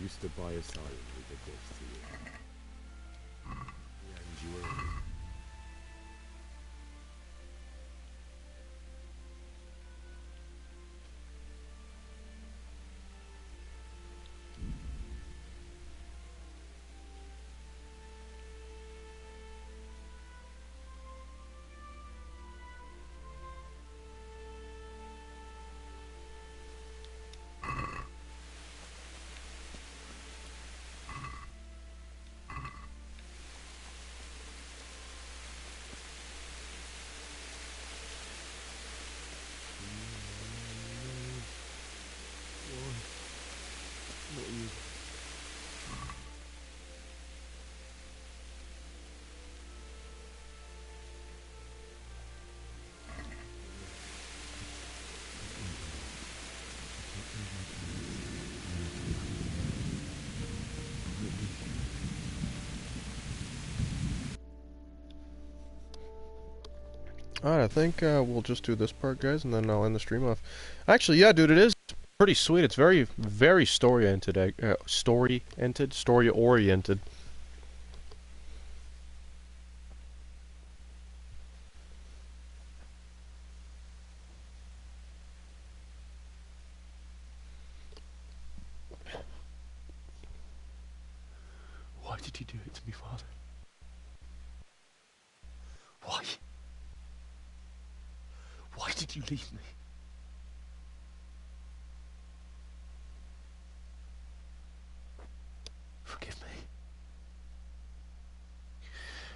Used to buy his side when we did this to you. The end you were in. Alright, I think we'll just do this part, guys, and then I'll end the stream off. Actually, yeah, dude, it is pretty sweet. It's very, very story-oriented. Story-oriented. did you do it to me, Father? Why? Why did you leave me? Forgive me.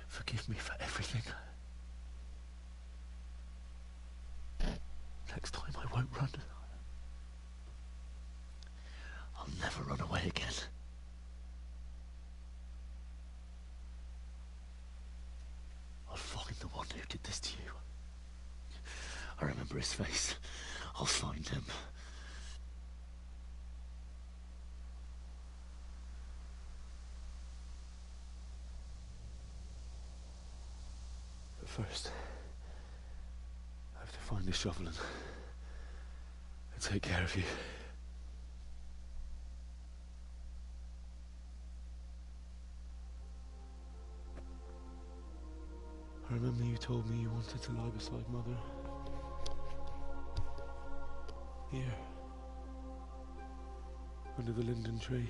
Forgive me for everything. Next time I won't run. I'll never run away again. I'll find the one who did this to you. I remember his face. I'll find him. But first, I have to find the shovel and take care of you. I remember you told me you wanted to lie beside Mother. Here. Under the linden tree.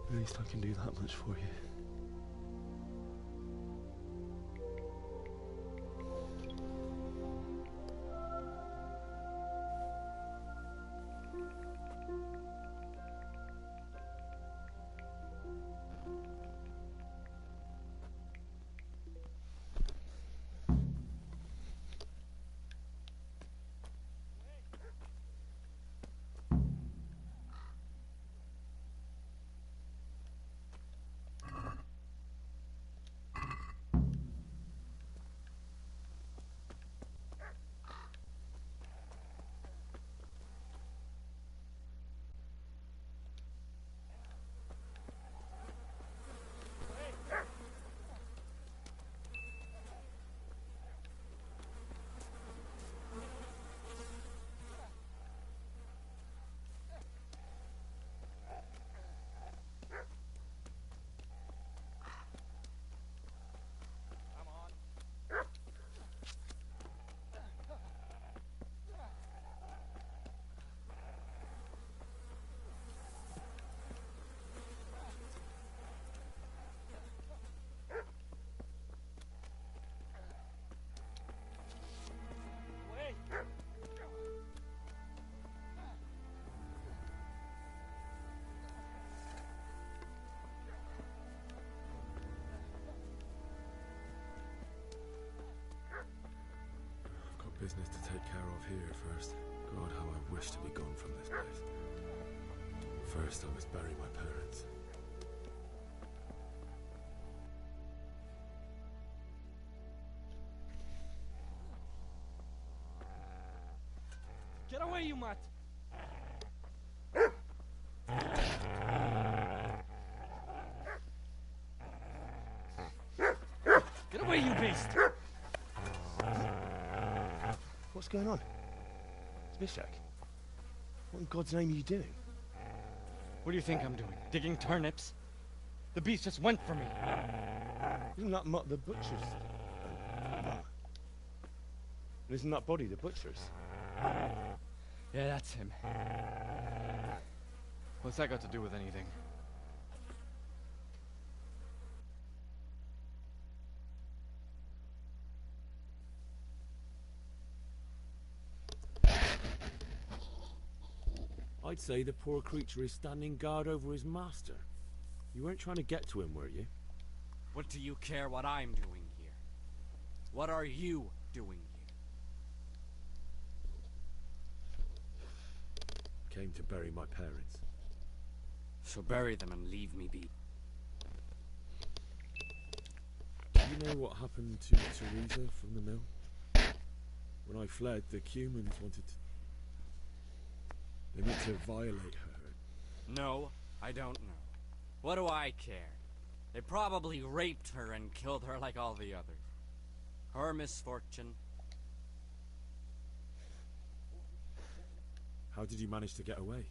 At least I can do that much for you. Business to take care of here first. God, how I wish to be gone from this place. First, I must bury my parents. Get away, you mutt! Get away, you beast! What's going on? It's Mishak. What in God's name are you doing? What do you think I'm doing? Digging turnips? The beast just went for me. Isn't that Mutt the butcher's? And isn't that body the butcher's? Yeah, that's him. What's that got to do with anything? I'd say the poor creature is standing guard over his master. You weren't trying to get to him, were you? What do you care what I'm doing here? What are you doing here? Came to bury my parents. So bury them and leave me be. Do you know what happened to Teresa from the mill? When I fled, the Cumans wanted to... They meant to violate her. No, I don't know. What do I care? They probably raped her and killed her like all the others. Her misfortune. How did you manage to get away?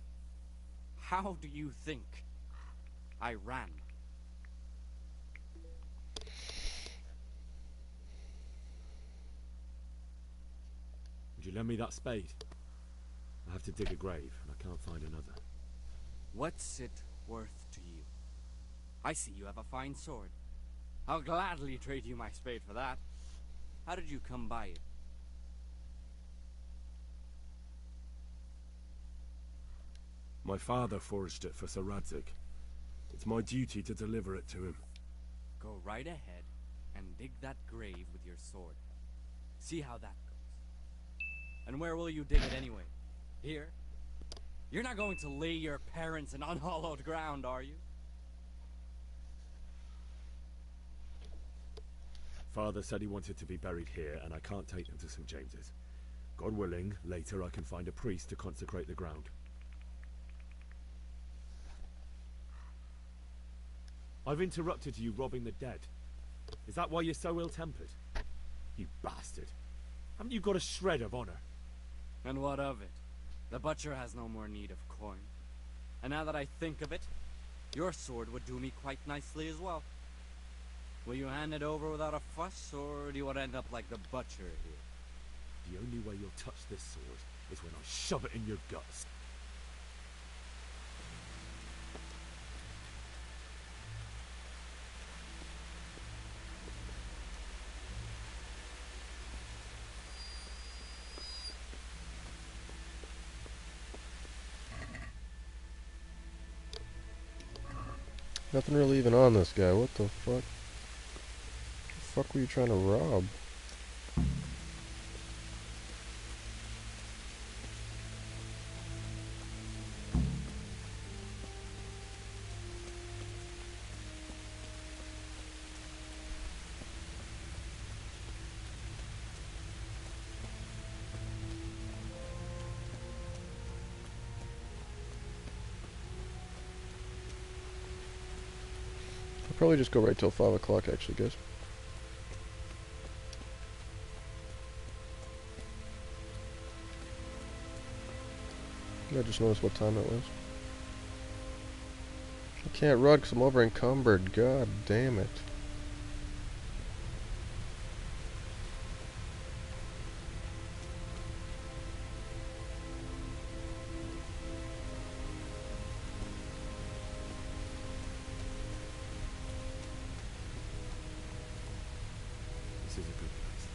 How do you think? I ran. Would you lend me that spade? I have to dig a grave, and I can't find another. What's it worth to you? I see you have a fine sword. I'll gladly trade you my spade for that. How did you come by it? My father forged it for Sir Radzig. It's my duty to deliver it to him. Go right ahead and dig that grave with your sword. See how that goes. And where will you dig it anyway? Here? You're not going to lay your parents in unhallowed ground, are you? Father said he wanted to be buried here, and I can't take them to St. James's. God willing, later I can find a priest to consecrate the ground. I've interrupted you robbing the dead. Is that why you're so ill-tempered? You bastard. Haven't you got a shred of honor? And what of it? The butcher has no more need of coin. And now that I think of it, your sword would do me quite nicely as well. Will you hand it over without a fuss, or do you want to end up like the butcher here? The only way you'll touch this sword is when I shove it in your guts. Nothing really even on this guy. What the fuck? What the fuck were you trying to rob? Probably just go right till 5 o'clock, actually, guys. I just noticed what time it was. I can't run because I'm over encumbered. God damn it. This is a good place.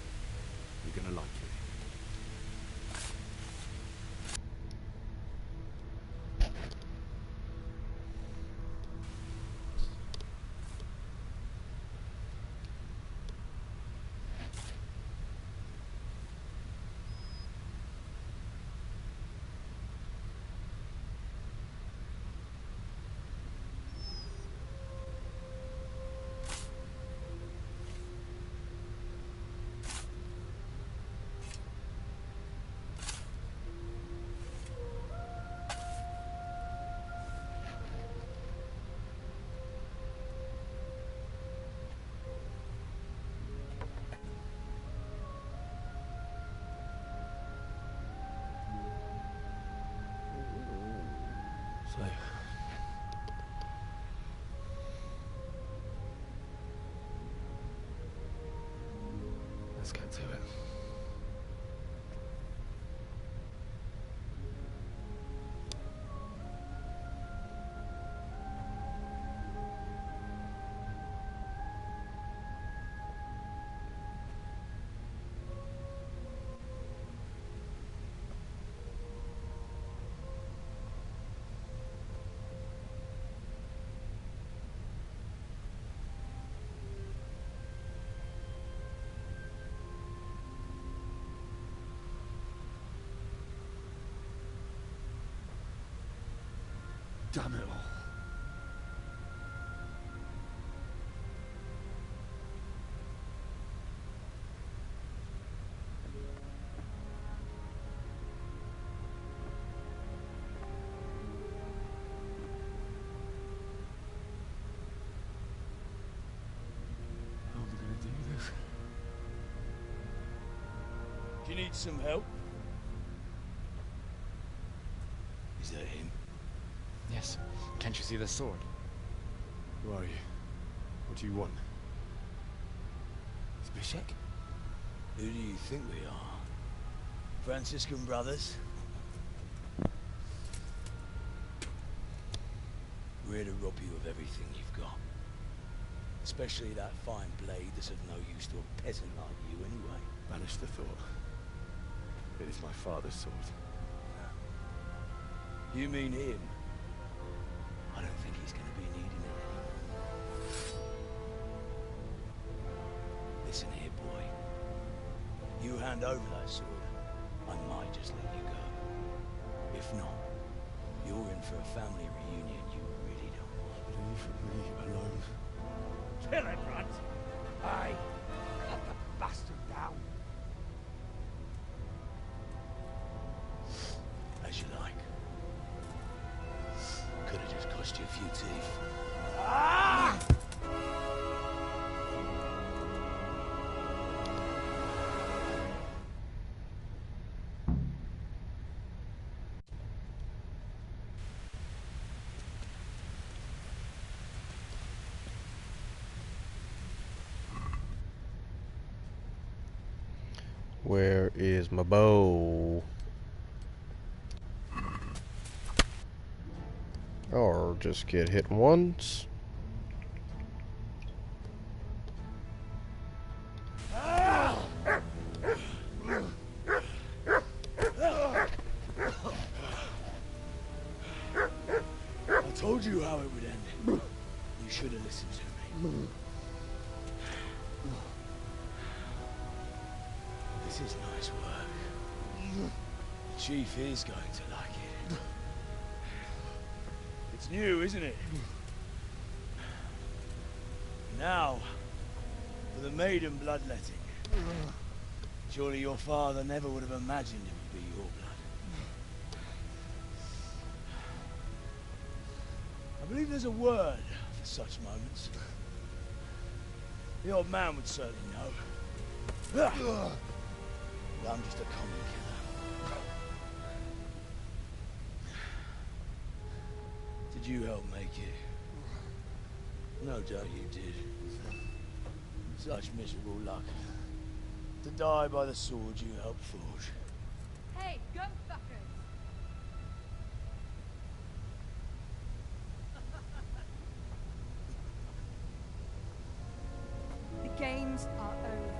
You're gonna like it. So, let's get to it. Damn it all. How are we gonna do this? Do you need some help? Is that him? Yes. Can't you see the sword? Who are you? What do you want? Zbyszek? Who do you think we are? Franciscan brothers? we're here to rob you of everything you've got. Especially that fine blade that's of no use to a peasant like you anyway. Banish the thought. It is my father's sword. You mean him? I don't think he's going to be needing it anymore. Listen here, boy. You hand over that sword, I might just let you go. If not, you're in for a family reunion you really don't want. Leave me alone. Kill him, Runt! Aye. Cut the bastard down. As you like. Could have just cost you a few teeth. Ah! Where is my bow? Or just get hit once. I told you how it would end. You should have listened to me. This is nice work. The chief is going to like it. It's new, isn't it? Now, for the maiden bloodletting. Surely your father never would have imagined it would be your blood. I believe there's a word for such moments. The old man would certainly know. But I'm just a common killer. Did you help make it? No doubt you did. Such miserable luck. To die by the sword you helped forge. Hey, gun fuckers! The games are over.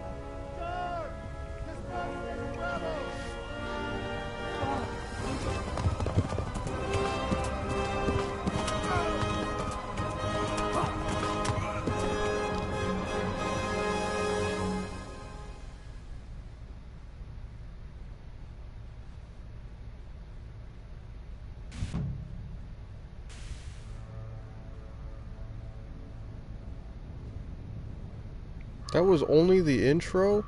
That was only the intro?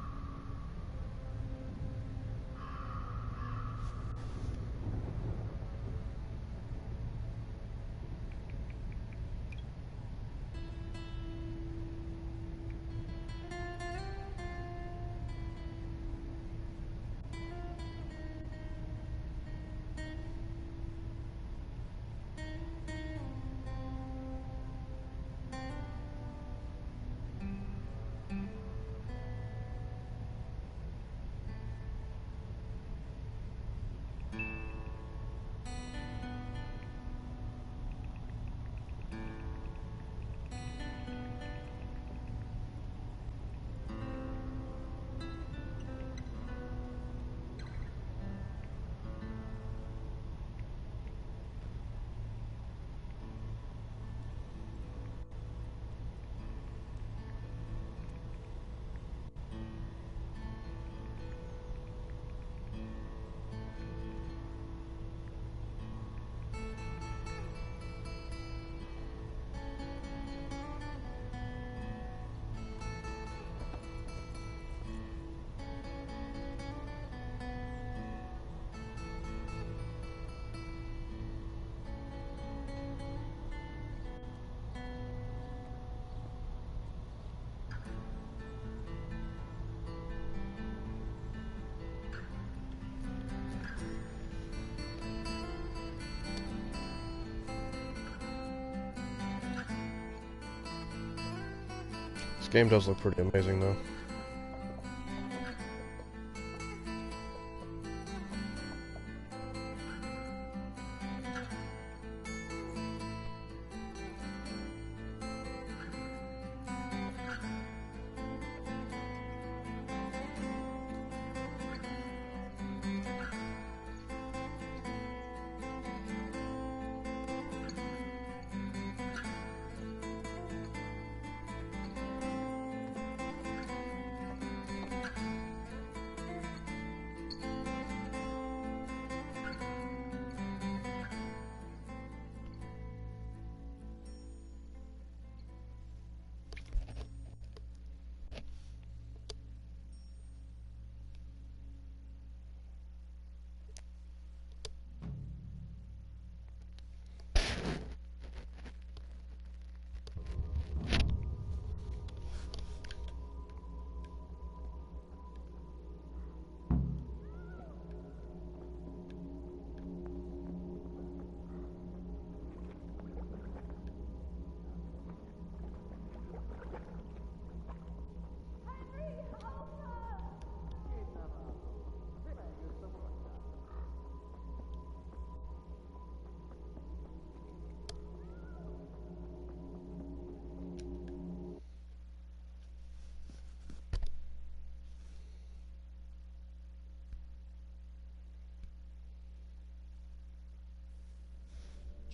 This game does look pretty amazing though.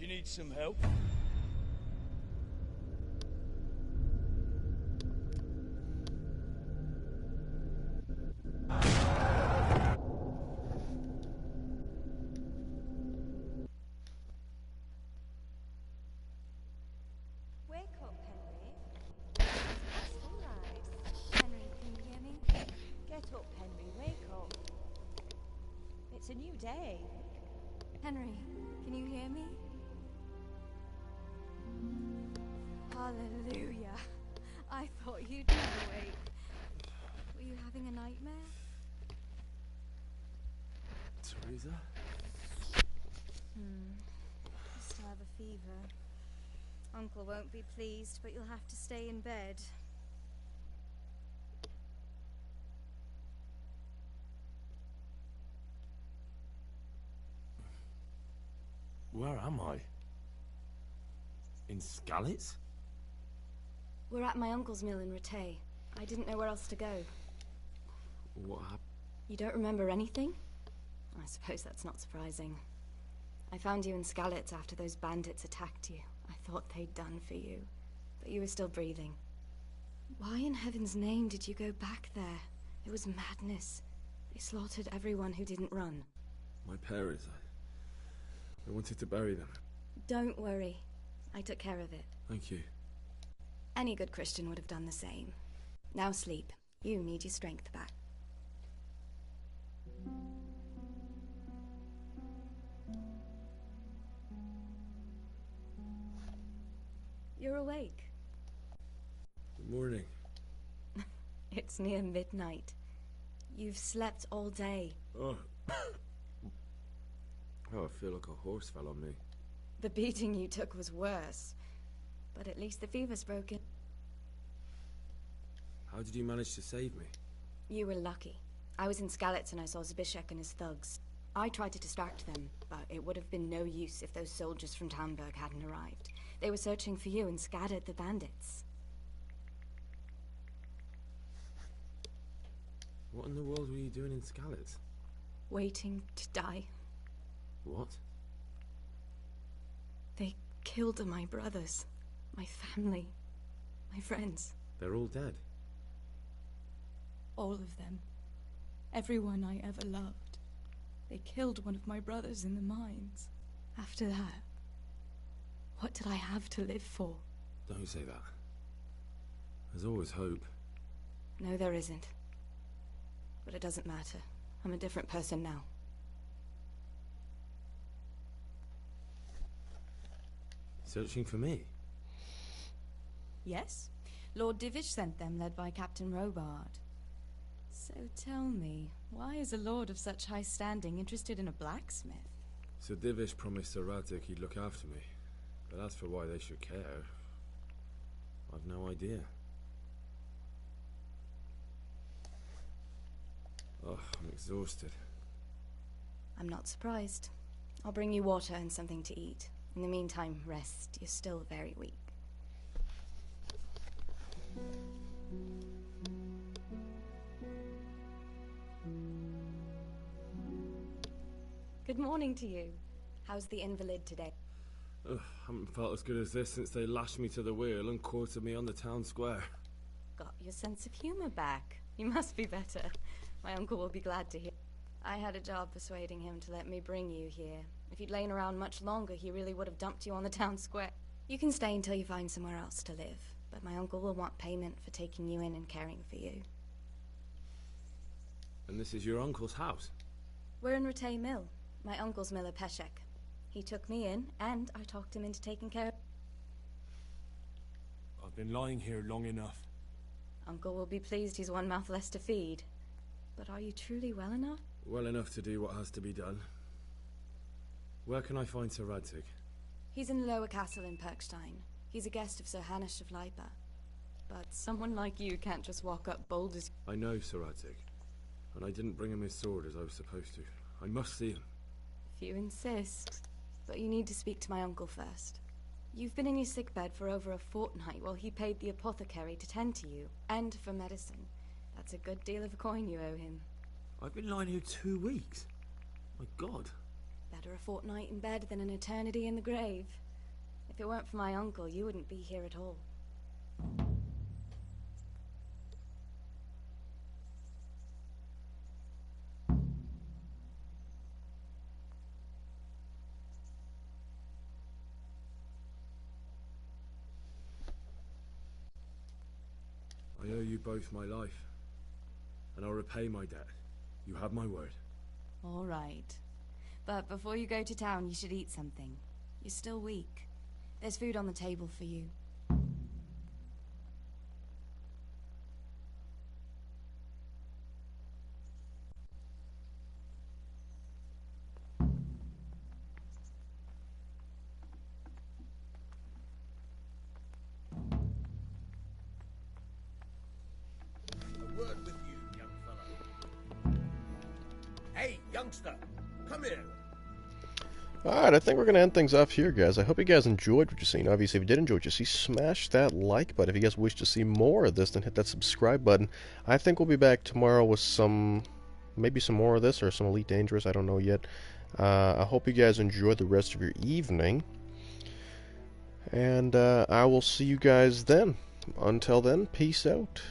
Do you need some help? Wake up, Henry. That's all right. Henry, can you hear me? Get up, Henry. Wake up. It's a new day. Henry, can you hear me? Hallelujah. I thought you'd be awake. Were you having a nightmare? Teresa? You still have a fever. Uncle won't be pleased, but you'll have to stay in bed. Where am I? In Skalitz? We're at my uncle's mill in Rattay. I didn't know where else to go. What happened? You don't remember anything? I suppose that's not surprising. I found you in Skalitz after those bandits attacked you. I thought they'd done for you, but you were still breathing. Why in heaven's name did you go back there? It was madness. They slaughtered everyone who didn't run. My parents. I wanted to bury them. Don't worry. I took care of it. Thank you. Any good Christian would have done the same. Now sleep. You need your strength back. You're awake. Good morning. It's near midnight. You've slept all day. Oh. Oh, I feel like a horse fell on me. The beating you took was worse. But at least the fever's broken. How did you manage to save me? You were lucky. I was in Skalitz and I saw Zbyszek and his thugs. I tried to distract them, but it would have been no use if those soldiers from Talmberg hadn't arrived. They were searching for you and scattered the bandits. What in the world were you doing in Skalitz? Waiting to die. What? They killed my brothers, my family, my friends. They're all dead. All of them. Everyone I ever loved. They killed one of my brothers in the mines. After that, what did I have to live for? Don't say that. There's always hope. No, there isn't. But it doesn't matter. I'm a different person now. Searching for me? Yes. Lord Divish sent them, led by Captain Robard. So tell me, why is a lord of such high standing interested in a blacksmith? Sir Divish promised Sir Radzig he'd look after me. But as for why they should care, I've no idea. Oh, I'm exhausted. I'm not surprised. I'll bring you water and something to eat. In the meantime, rest. You're still very weak. Good morning to you. How's the invalid today? Ugh, haven't felt as good as this since they lashed me to the wheel and quartered me on the town square. Got your sense of humor back. You must be better. My uncle will be glad to hear. I had a job persuading him to let me bring you here. If you'd lain around much longer, he really would have dumped you on the town square. You can stay until you find somewhere else to live, but my uncle will want payment for taking you in and caring for you. And this is your uncle's house? We're in Rattay Mill, my uncle's mill at Peshek. He took me in, and I talked him into taking care of... I've been lying here long enough. Uncle will be pleased he's one mouth less to feed. But are you truly well enough? Well enough to do what has to be done. Where can I find Sir Radzig? He's in the lower castle in Perkstein. He's a guest of Sir Hanush of Leipa. But someone like you can't just walk up bold as... I know Sir Radzig, and I didn't bring him his sword as I was supposed to. I must see him. If you insist. But you need to speak to my uncle first. You've been in your sickbed for over a fortnight while he paid the apothecary to tend to you, and for medicine. That's a good deal of coin you owe him. I've been lying here 2 weeks. My God. Better a fortnight in bed than an eternity in the grave. If it weren't for my uncle, you wouldn't be here at all. I owe you both my life, and I'll repay my debt. You have my word. All right. But before you go to town, you should eat something. You're still weak. There's food on the table for you. A word with you, young fellow. Hey, youngster, come here. Alright, I think we're going to end things off here, guys. I hope you guys enjoyed what you've seen. Obviously, if you did enjoy what you see, smash that like button. If you guys wish to see more of this, then hit that subscribe button. I think we'll be back tomorrow with maybe some more of this, or some Elite Dangerous, I don't know yet. I hope you guys enjoy the rest of your evening. And I will see you guys then. Until then, peace out.